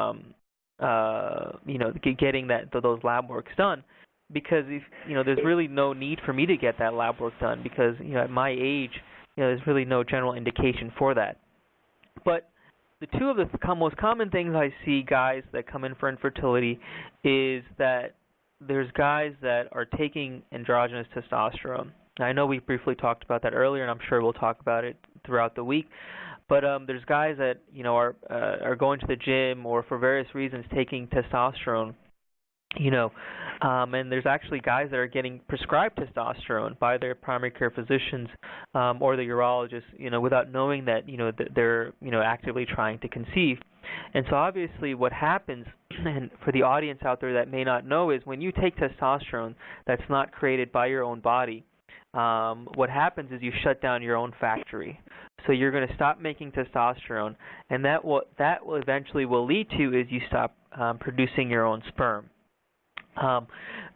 getting those lab works done. Because if there's really no need for me to get that lab work done, because at my age there's really no general indication for that. But the two of the most common things I see guys that come in for infertility is that there's guys that are taking androgenous testosterone. I know we briefly talked about that earlier, and I'm sure we'll talk about it throughout the week. But there's guys that are going to the gym or for various reasons taking testosterone. And there's actually guys that are getting prescribed testosterone by their primary care physicians or the urologist, without knowing that, that they're, actively trying to conceive. And so obviously what happens, and for the audience out there that may not know, is when you take testosterone that's not created by your own body, what happens is you shut down your own factory. So you're going to stop making testosterone, and that will eventually will lead to is you stop producing your own sperm.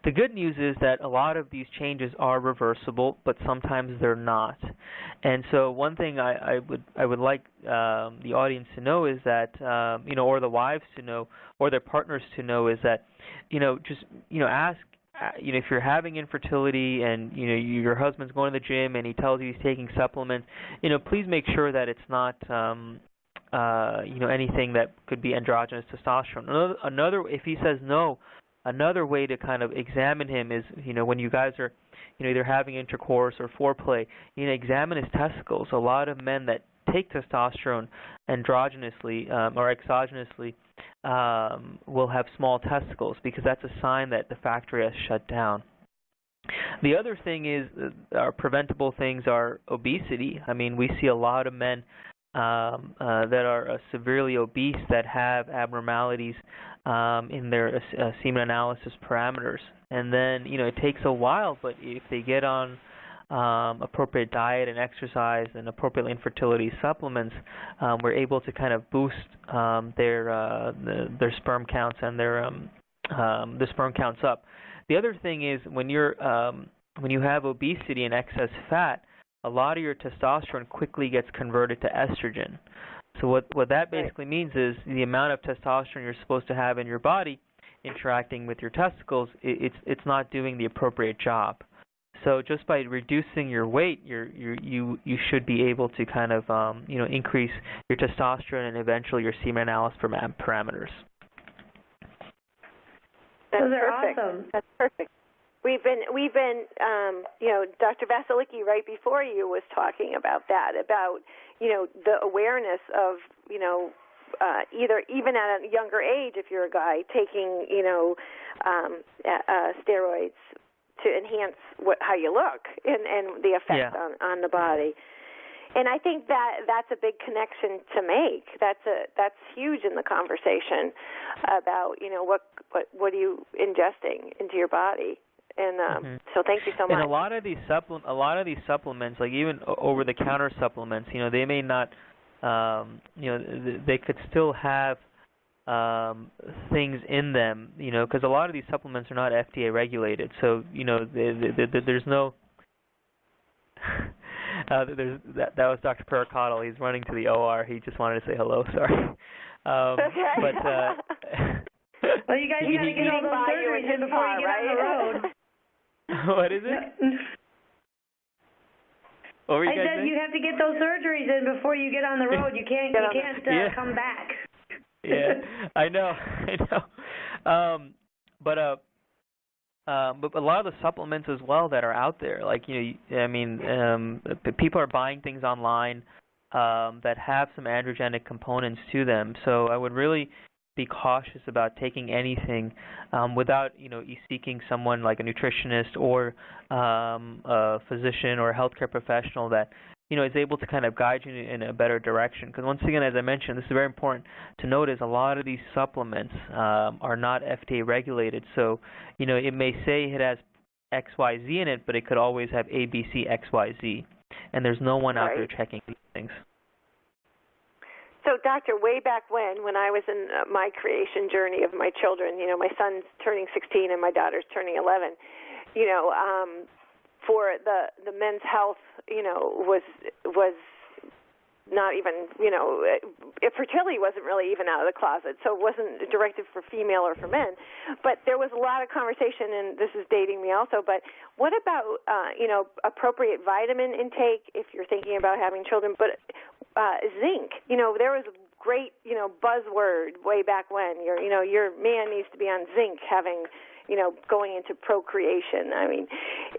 The good news is that a lot of these changes are reversible, but sometimes they're not. And so one thing I would like the audience to know is that or the wives to know, or their partners to know, is that just ask if you're having infertility and your husband's going to the gym and he tells you he's taking supplements, please make sure that it's not anything that could be androgenous testosterone. Another if he says no. Another way to kind of examine him is, when you guys are, either having intercourse or foreplay, examine his testicles. A lot of men that take testosterone androgynously or exogenously will have small testicles, because that's a sign that the factory has shut down. The other thing is, our preventable things are obesity. I mean, we see a lot of men that are severely obese that have abnormalities in their semen analysis parameters. And then, it takes a while, but if they get on appropriate diet and exercise and appropriate infertility supplements, we're able to kind of boost their sperm counts and their sperm counts up. The other thing is when you have obesity and excess fat, a lot of your testosterone quickly gets converted to estrogen. So what that basically means is the amount of testosterone you're supposed to have in your body interacting with your testicles, it's not doing the appropriate job. So just by reducing your weight, you should be able to kind of increase your testosterone and eventually your semen analysis parameters. Those are awesome. That's perfect. We've been Dr. Vasiliki right before you was talking about that, about the awareness of either even at a younger age, if you're a guy taking steroids to enhance how you look and the effect on the body. And I think that's a big connection to make. That's huge in the conversation about what are you ingesting into your body. And so thank you so much. And a lot of these supplements, like even over-the-counter supplements, they may not, they could still have things in them, because a lot of these supplements are not FDA regulated. So there's no. That was Dr. Pericottle. He's running to the OR. He just wanted to say hello. Sorry. Okay. But well, you guys got to get all those surgeries in before you get on the road. What is it? What were you guys saying? You have to get those surgeries in before you get on the road. You can't come back. Yeah, I know. But a lot of the supplements as well that are out there, like people are buying things online that have some androgenic components to them. So I would really be cautious about taking anything without seeking someone like a nutritionist or a physician or a healthcare professional that is able to kind of guide you in a better direction. Because once again, as I mentioned, this is very important to notice, a lot of these supplements are not FDA regulated. So, it may say it has XYZ in it, but it could always have ABC, XYZ. And there's no one out there checking these things. So, Doctor, way back when I was in my creation journey of my children, my son's turning 16 and my daughter's turning 11, for the men's health, was not even, fertility wasn't really even out of the closet, so it wasn't directed for female or for men. But there was a lot of conversation, and this is dating me also, but what about, appropriate vitamin intake if you're thinking about having children? But zinc, there was a great, buzzword way back when. Your man needs to be on zinc having, going into procreation. I mean,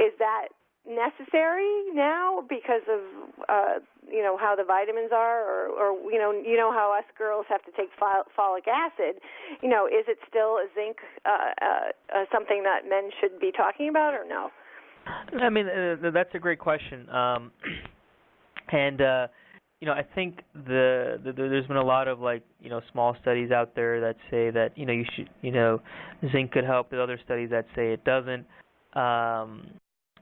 is that necessary now because of how the vitamins are, or how us girls have to take folic acid? Is it still a zinc something that men should be talking about, or no? I mean, that's a great question, and I think there's been a lot of small studies out there that say that you should zinc could help. There's other studies that say it doesn't.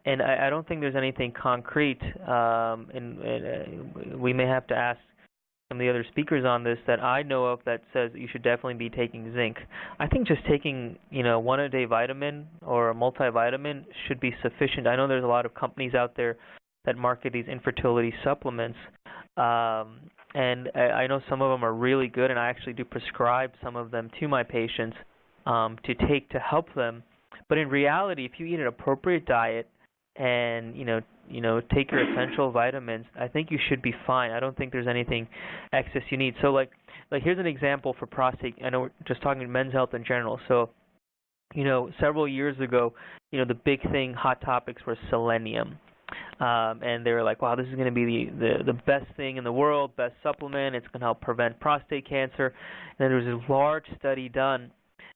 And I don't think there's anything concrete, and we may have to ask some of the other speakers on this that I know of that says that you should definitely be taking zinc. I think just taking, one a day vitamin or a multivitamin should be sufficient. I know there's a lot of companies out there that market these infertility supplements, and I know some of them are really good, and I actually do prescribe some of them to my patients to take to help them. But in reality, if you eat an appropriate diet and take your essential vitamins, I think you should be fine. I don't think there's anything excess you need. So like here's an example for prostate. I know we're just talking men's health in general. So several years ago, the big thing, hot topics were selenium, and they were like, wow, this is going to be the best thing in the world, best supplement. It's going to help prevent prostate cancer. And then there was a large study done,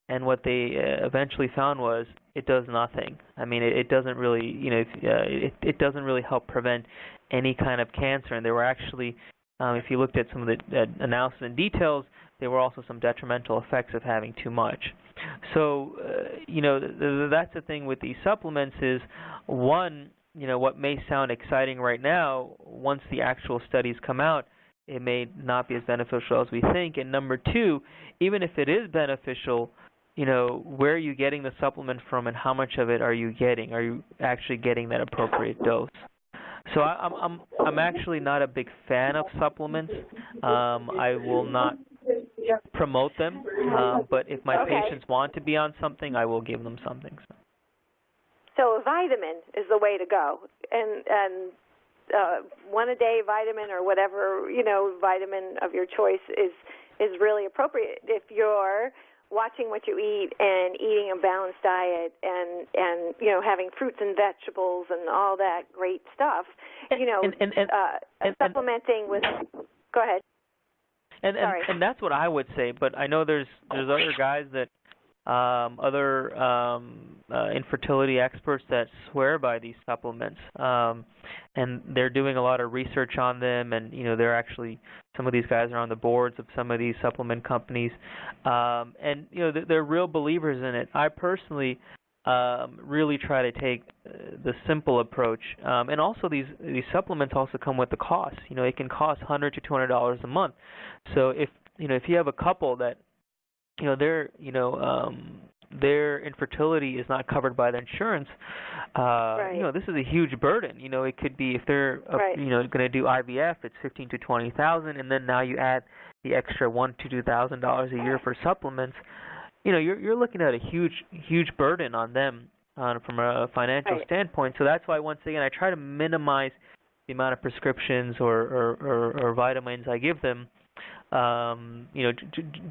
and what they eventually found was it does nothing. I mean, it doesn't really, it doesn't really help prevent any kind of cancer. And there were actually, if you looked at some of the analysis and details, there were also some detrimental effects of having too much. So, that's the thing with these supplements is, one, what may sound exciting right now, once the actual studies come out, it may not be as beneficial as we think. And number two, even if it is beneficial, where are you getting the supplement from and how much of it are you getting? Are you actually getting that appropriate dose? So I'm actually not a big fan of supplements. I will not promote them, but if my patients want to be on something, I will give them something. So a vitamin is the way to go, and one a day vitamin or whatever vitamin of your choice is really appropriate if you're watching what you eat and eating a balanced diet and having fruits and vegetables and all that great stuff. Supplementing with. Go ahead. And that's what I would say. But I know there's other guys that other infertility experts that swear by these supplements, and they're doing a lot of research on them, and they're actually, some of these guys are on the boards of some of these supplement companies, and they're real believers in it. I personally really try to take the simple approach, and also these supplements also come with the cost. It can cost $100 to $200 a month. So if you have a couple that their infertility is not covered by the insurance, this is a huge burden. It could be, if they're going to do IVF, it's $15,000 to $20,000, and then now you add the extra $1,000 to $2,000 a year for supplements. You're looking at a huge burden on them from a financial standpoint. So that's why, once again, I try to minimize the amount of prescriptions or vitamins I give them.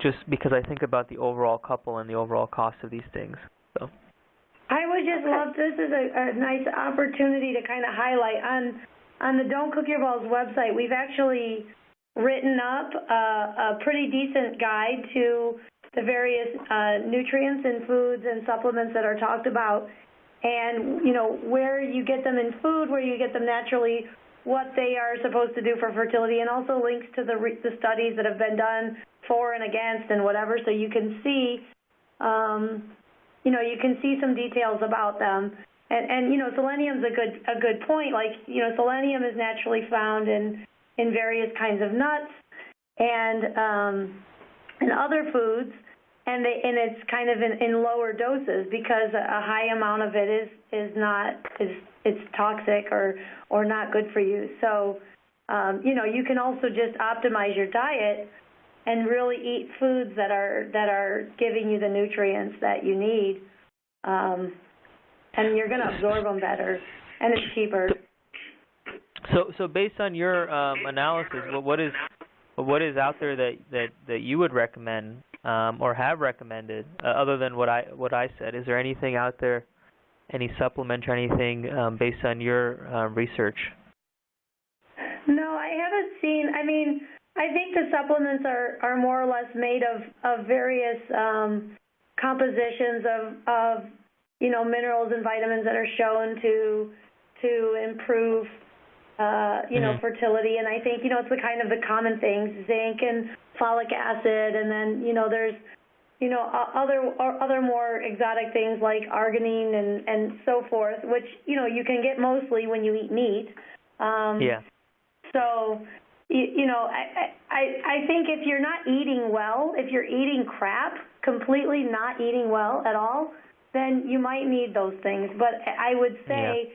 Just because I think about the overall couple and the overall cost of these things. So I would just love, this is a nice opportunity to kind of highlight on the Don't Cook Your Balls website. We've actually written up a pretty decent guide to the various nutrients in foods and supplements that are talked about, and where you get them in food, where you get them naturally, what they are supposed to do for fertility, and also links to the studies that have been done for and against and whatever, so you can see, you can see some details about them. And selenium's a good point. Like, selenium is naturally found in various kinds of nuts and other foods, and it's kind of in lower doses because a high amount of it is toxic or not good for you. So you can also just optimize your diet and really eat foods that are giving you the nutrients that you need, and you're going to absorb them better, and it's cheaper. So based on your analysis, what is out there that you would recommend or have recommended other than what I said? Is there anything out there, any supplement or anything based on your research? No, I haven't seen. I mean, I think the supplements are more or less made of various compositions of minerals and vitamins that are shown to improve fertility, and I think it's the kind of the common things, zinc and folic acid, and then there's other more exotic things like arginine and so forth, which you can get mostly when you eat meat. So I think if you're not eating well, if you're eating crap, completely not eating well at all, then you might need those things. But I would say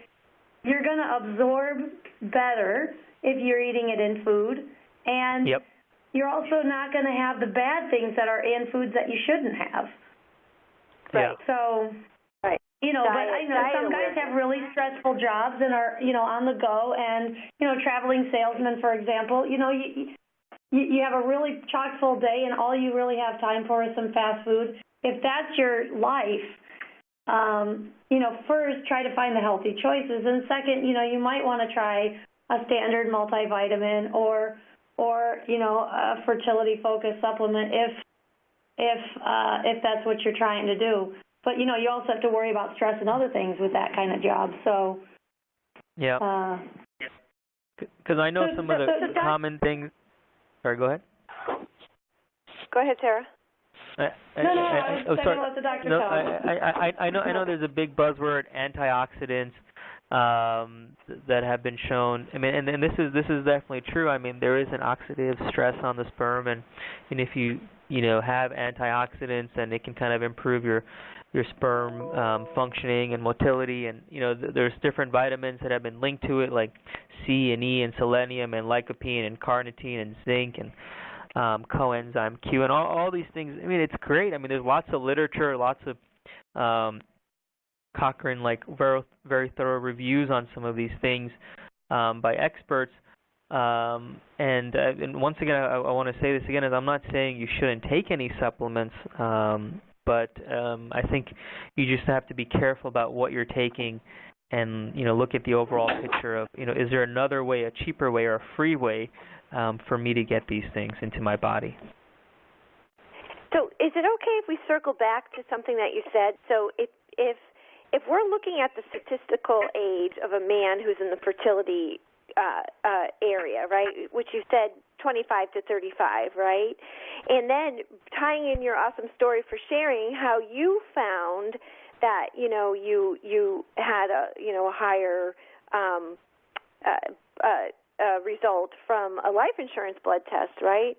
you're going to absorb better if you're eating it in food, and you're also not going to have the bad things that are in foods that you shouldn't have. Right. So, but I know some guys have really stressful jobs and are, on the go, and, traveling salesmen, for example, you have a really chock-full day and all you really have time for is some fast food. If that's your life, first try to find the healthy choices, and second, you might want to try a standard multivitamin or a fertility-focused supplement if that's what you're trying to do. But you also have to worry about stress and other things with that kind of job. So because I know some of the common things. Sorry, go ahead. Go ahead, Sarah. I was going to let the doctor talk. I know there's a big buzzword, antioxidants, that have been shown. I mean, and this is definitely true. I mean, there is an oxidative stress on the sperm, and if you have antioxidants, then it can kind of improve your sperm functioning and motility, and there's different vitamins that have been linked to it, like C and E and selenium and lycopene and carnitine and zinc and coenzyme Q and all these things. I mean, it's great. I mean, there's lots of literature, lots of Cochrane, very thorough reviews on some of these things by experts. And once again, I want to say this again, is I'm not saying you shouldn't take any supplements, but I think you just have to be careful about what you're taking, and look at the overall picture of is there another way, a cheaper way, or a free way for me to get these things into my body. So is it okay if we circle back to something that you said? So if we're looking at the statistical age of a man who's in the fertility area, right, which you said 25 to 35, right, and then tying in your awesome story for sharing how you found that you had a higher result from a life insurance blood test, right?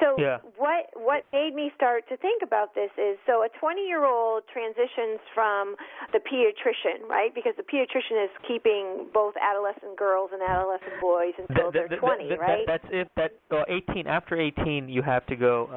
So what made me start to think about this is, so a 20-year-old transitions from the pediatrician, right? Because the pediatrician is keeping both adolescent girls and adolescent boys until they're 20, right? That's if 18. After 18, you have to go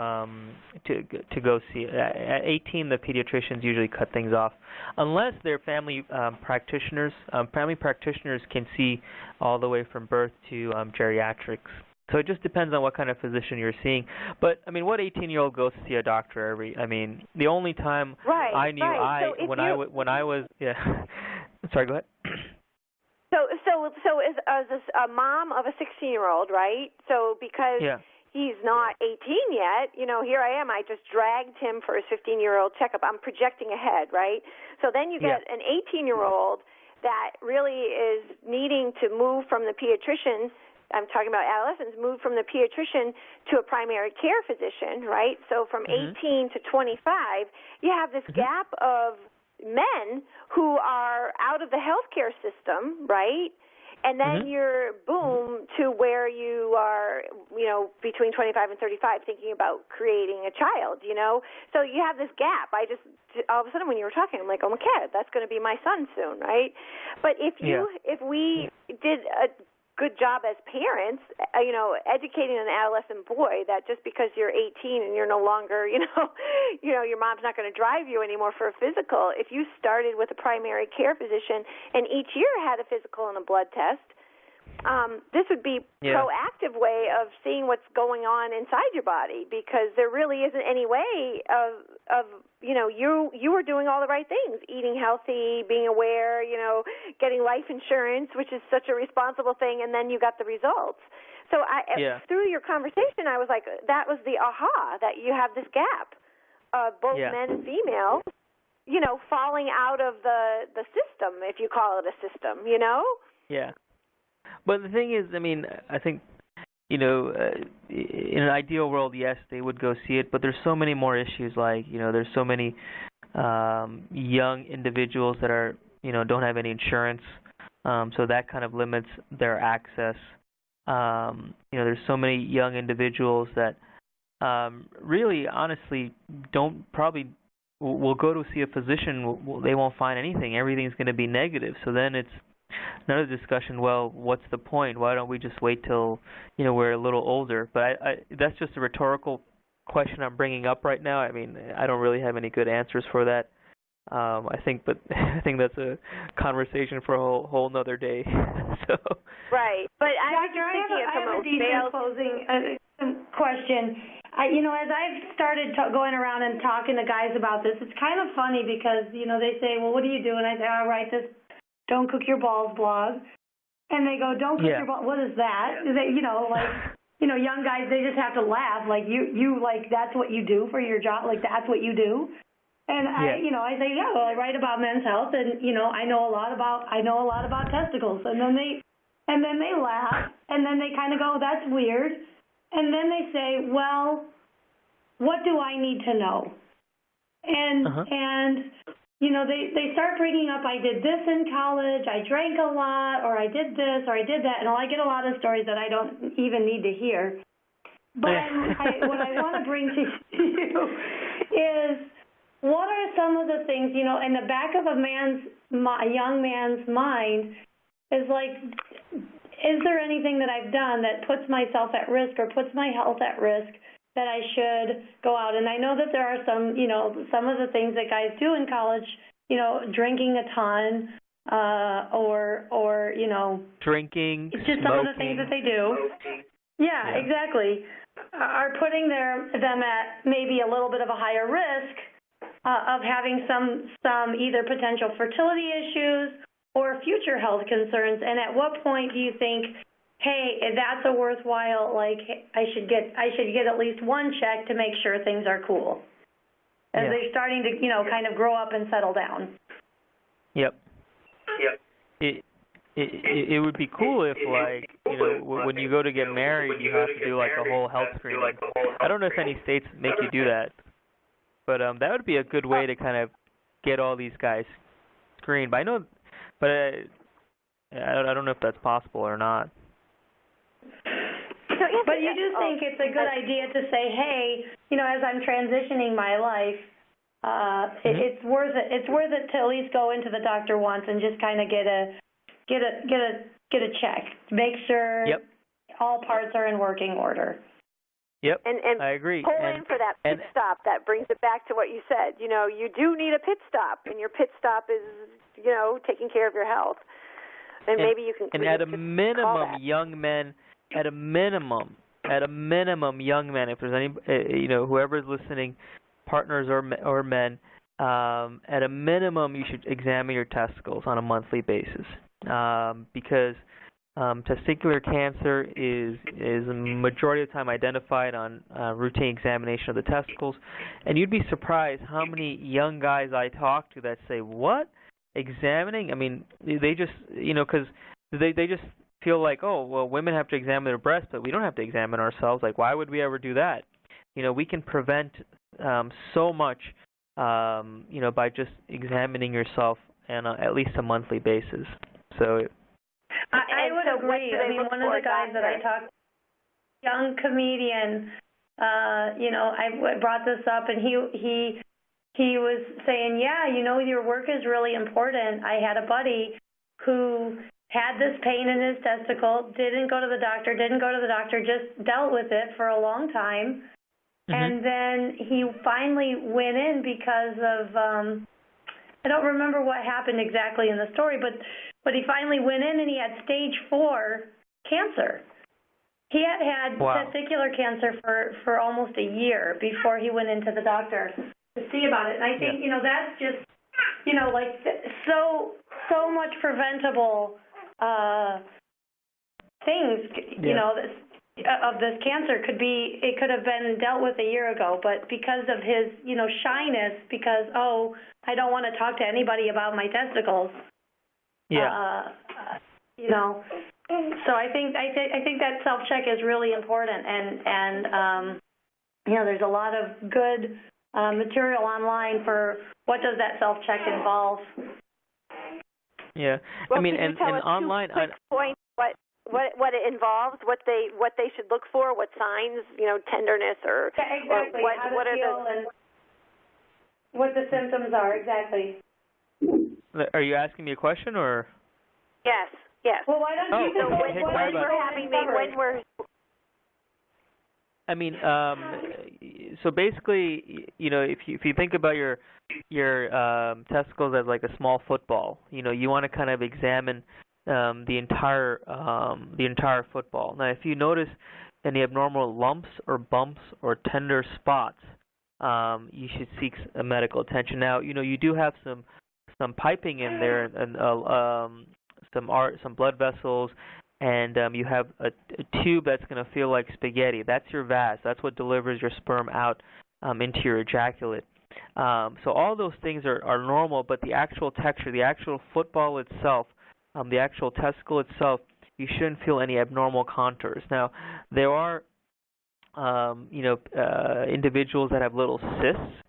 to go see. At 18, the pediatricians usually cut things off, unless they're family practitioners. Family practitioners can see all the way from birth to geriatrics. So it just depends on what kind of physician you're seeing. But I mean, what 18-year-old goes to see a doctor every? I mean, the only time I knew when I was Sorry, go ahead. So as a mom of a 16-year-old, right? So because he's not 18 yet, here I am. I just dragged him for his 15-year-old checkup. I'm projecting ahead, right? So then you get an 18-year-old that really is needing to move from the pediatrician, I'm talking about adolescents, move from the pediatrician to a primary care physician, right? So from 18 to 25, you have this gap of men who are out of the healthcare system, right? And then you're, boom, to where you are, between 25 and 35 thinking about creating a child, So you have this gap. All of a sudden when you were talking, I'm like, oh my God, that's going to be my son soon, right? But if we did a good job as parents, educating an adolescent boy that just because you're 18 and you're no longer, your mom's not going to drive you anymore for a physical. If you started with a primary care physician and each year had a physical and a blood test, this would be a proactive way of seeing what's going on inside your body, because there really isn't any way of you were doing all the right things, eating healthy, being aware, getting life insurance, which is such a responsible thing, and then you got the results. So through your conversation, I was like, that was the aha, that you have this gap of both men and female, falling out of the system, if you call it a system, Yeah. But the thing is, I think, in an ideal world, yes, they would go see it, but there's so many more issues, like, there's so many young individuals that are, don't have any insurance, so that kind of limits their access. There's so many young individuals that really, honestly, will go to see a physician, they won't find anything. Everything's going to be negative, so then it's another discussion, well, what's the point? Why don't we just wait till, we're a little older? But that's just a rhetorical question I'm bringing up right now. I don't really have any good answers for that. I think that's a conversation for a whole nother day. So. Right. But Doctor, I have a decent closing question. As I've started going around and talking to guys about this, it's kind of funny because, they say, well, what do you do? And I say, I write this Don't Cook Your Balls blog. And they go, don't cook your balls. What is that? Young guys, they just have to laugh. Like, you that's what you do for your job? Like, that's what you do? And I say, well, I write about men's health, and, I know a lot about testicles. And then they laugh, and then they kind of go, that's weird. And then they say, well, what do I need to know? And they start bringing up, I did this in college, I drank a lot, or I did this, or I did that, and I get a lot of stories that I don't even need to hear. But what I want to bring to you is, what are some of the things, in the back of a young man's mind is like, is there anything that I've done that puts myself at risk or puts my health at risk that I should go out? And I know that there are some of the things that guys do in college, drinking a ton, or drinking, it's just smoking. Some of the things that they do. Yeah, exactly. Are putting them at maybe a little bit of a higher risk of having some either potential fertility issues or future health concerns. And at what point do you think, hey, that's a worthwhile, I should get at least one check to make sure things are cool as they're starting to, kind of grow up and settle down? Yep. It would be cool if, when you go to get married, you have to do, a whole health screening. I don't know if any states make you do that, but that would be a good way to kind of get all these guys screened. But I don't know if that's possible or not. But you do think it's a good idea to say, hey, as I'm transitioning my life, it's worth it. It's worth it to at least go into the doctor once and just kind of get a check, make sure all parts are in working order. Yep, and I agree. Pull in for that pit stop. That brings it back to what you said. You do need a pit stop, and your pit stop is, taking care of your health. And maybe you can. And at a minimum, young men. At a minimum, young men. If there's any, whoever's listening, partners or men, at a minimum, you should examine your testicles on a monthly basis, because testicular cancer is a majority of the time identified on routine examination of the testicles, and you'd be surprised how many young guys I talk to that say, "What? examining, I mean, they just, because they just feel like, oh, well, women have to examine their breasts, but we don't have to examine ourselves. Like, why would we ever do that? We can prevent so much, by just examining yourself on at least a monthly basis. So I would agree. I mean, one of the guys that I talked to, young comedian, I brought this up, and he was saying, yeah, your work is really important. I had a buddy who had this pain in his testicle, didn't go to the doctor, just dealt with it for a long time. Mm-hmm. And then he finally went in because of, I don't remember what happened exactly in the story, but he finally went in and he had stage 4 cancer. He had wow. testicular cancer for almost a year before he went into the doctor to see about it. And I think, that's just, so much preventable things, of this cancer could have been dealt with a year ago, but because of his, shyness, because, I don't want to talk to anybody about my testicles. Yeah. So I think that self-check is really important, and there's a lot of good material online for what does that self-check involve. Yeah. Well, I mean, can you tell us online, two quick points, what it involves, what they should look for, what signs, tenderness or exactly. Or how to what feel are the and what the symptoms are exactly. Are you asking me a question or? Yes. Well, why don't you when we're I mean, so basically, if you think about your testicles as like a small football, you want to kind of examine the entire football. Now, if you notice any abnormal lumps or bumps or tender spots, you should seek medical attention. Now, you do have some piping in there and some blood vessels, and you have a tube that's going to feel like spaghetti. That's your vas. That's what delivers your sperm out into your ejaculate. So all those things are normal, but the actual texture, the actual football itself, the actual testicle itself, you shouldn't feel any abnormal contours. Now, there are individuals that have little cysts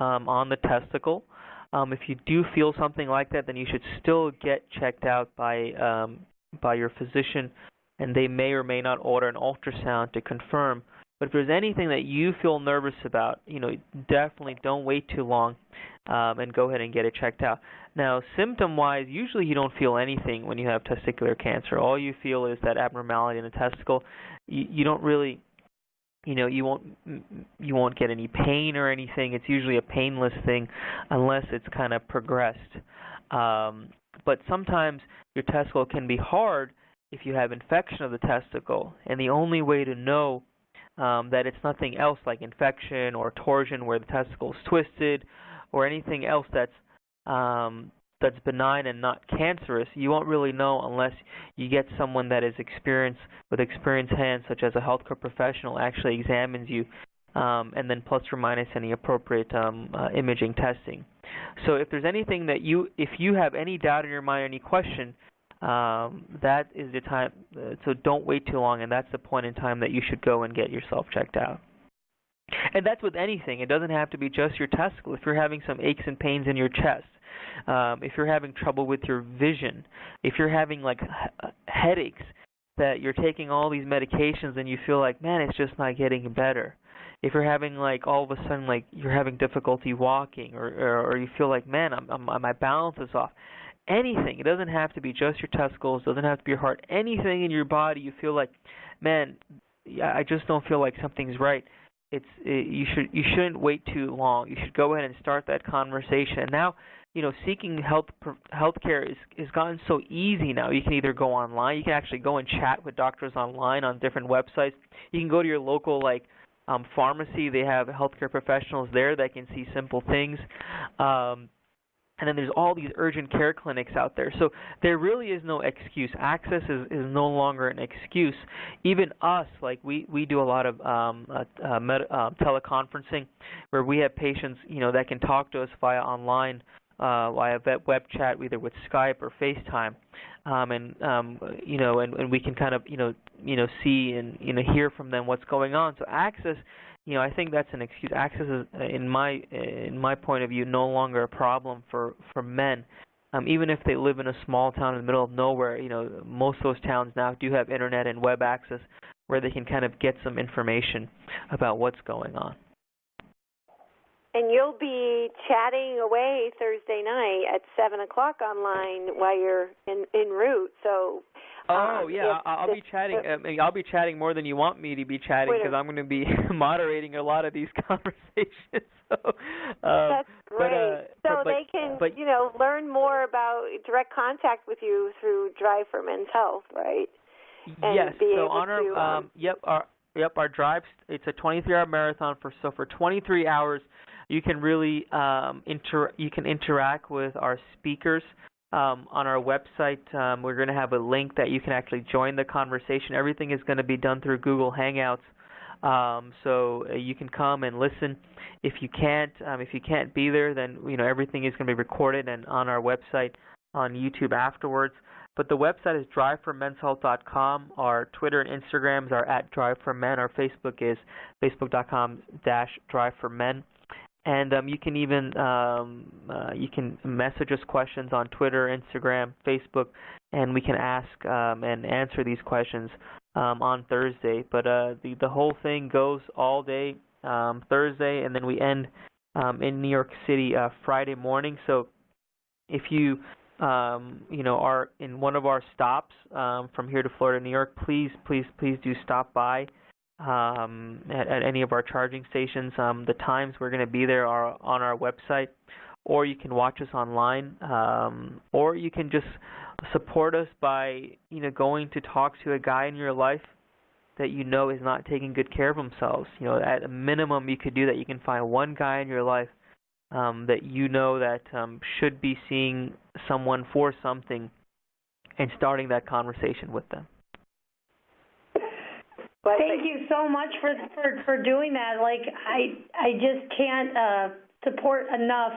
on the testicle. If you do feel something like that, then you should still get checked out by your physician, and they may or may not order an ultrasound to confirm. But if there's anything that you feel nervous about, definitely don't wait too long and go ahead and get it checked out. Now, symptom-wise, usually you don't feel anything when you have testicular cancer. All you feel is that abnormality in the testicle. You don't really, you won't get any pain or anything. It's usually a painless thing unless it's kind of progressed. But sometimes your testicle can be hard if you have infection of the testicle, and the only way to know that it's nothing else like infection or torsion where the testicle is twisted or anything else that's benign and not cancerous, you won't really know unless you get someone that is experienced hands, such as a healthcare professional, actually examines you, and then plus or minus any appropriate imaging testing. So if there's anything if you have any doubt in your mind, any question, that is the time. So don't wait too long, and that's the point in time that you should go and get yourself checked out. And that's with anything. It doesn't have to be just your testicle. If you're having some aches and pains in your chest, if you're having trouble with your vision, if you're having like headaches, that you're taking all these medications and you feel like, man, it's just not getting better. If you're having like all of a sudden like you're having difficulty walking, or you feel like, man, my balance is off. Anything. It doesn't have to be just your testicles. It doesn't have to be your heart. Anything in your body you feel like, man, I just don't feel like something's right. You shouldn't wait too long. You should go ahead and start that conversation. And now, seeking healthcare is gotten so easy now. You can either go online. You can actually go and chat with doctors online on different websites. You can go to your local pharmacy. They have healthcare professionals there that can see simple things. And then there's all these urgent care clinics out there. So there really is no excuse. Access is no longer an excuse. Even us, like we do a lot of teleconferencing where we have patients, that can talk to us via online via web chat, either with Skype or FaceTime, and we can kind of see and hear from them what's going on. So access, I think that's an excuse. Access is, in my point of view, no longer a problem for men. Even if they live in a small town in the middle of nowhere, most of those towns now do have internet and web access where they can kind of get some information about what's going on. And you'll be chatting away Thursday night at 7 o'clock online while you're en route. So. I'll be chatting. I'll be chatting more than you want me to be chatting because I'm going to be moderating a lot of these conversations. So, that's great. They can, learn more about direct contact with you through Drive for Men's Health, right? And yes. So on our our drive, it's a 23-hour marathon. For 23 hours, you can really interact with our speakers. On our website, we're going to have a link that you can actually join the conversation. Everything is going to be done through Google Hangouts, so you can come and listen. If you can't be there, then everything is going to be recorded and on our website on YouTube afterwards. But the website is driveformenshealth.com. Our Twitter and Instagrams are @driveformen. Our Facebook is facebook.com/driveformen. And you can even message us questions on Twitter, Instagram, Facebook, and we can ask and answer these questions on Thursday. But the whole thing goes all day Thursday, and then we end in New York City Friday morning. So if you are in one of our stops from here to Florida, New York, please do stop by. At any of our charging stations. The times we're going to be there are on our website, or you can watch us online, or you can just support us by going to talk to a guy in your life that is not taking good care of themselves. At a minimum you could do that. You can find one guy in your life that that should be seeing someone for something and starting that conversation with them. Thank you so much for doing that. I just can't support enough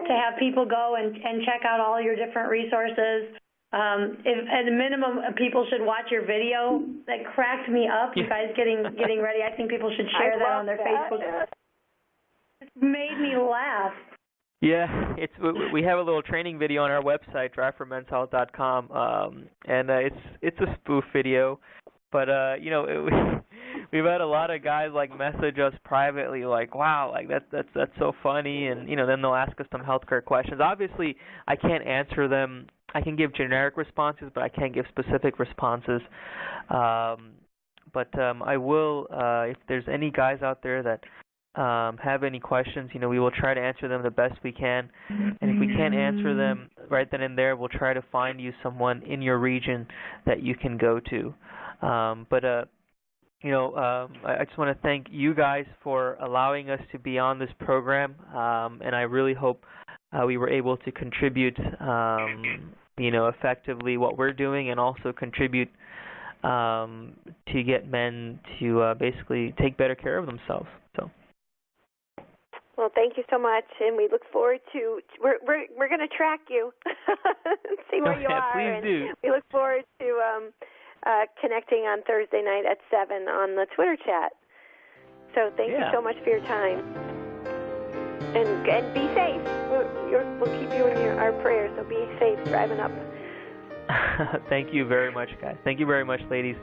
to have people go and check out all your different resources. If at a minimum, people should watch your video. That cracked me up. You guys getting ready. I think people should share that on their Facebook. It made me laugh. Yeah, we have a little training video on our website, driveformenshealth.com, and it's a spoof video. But we've had a lot of guys message us privately, wow, that's so funny, and then they'll ask us some healthcare questions. Obviously, I can't answer them. I can give generic responses, but I can't give specific responses. But I will, if there's any guys out there that have any questions, we will try to answer them the best we can. And if we can't answer them right then and there, we'll try to find you someone in your region that you can go to. I just want to thank you guys for allowing us to be on this program, and I really hope we were able to contribute, effectively what we're doing, and also contribute to get men to basically take better care of themselves. So. Well, thank you so much, and we look forward to we're going to track you, see where you are. Please do. We look forward to connecting on Thursday night at 7 on the Twitter chat. So thank you so much for your time, and be safe. We'll keep you in our prayers. So be safe driving up. Thank you very much, guys. Thank you very much, ladies.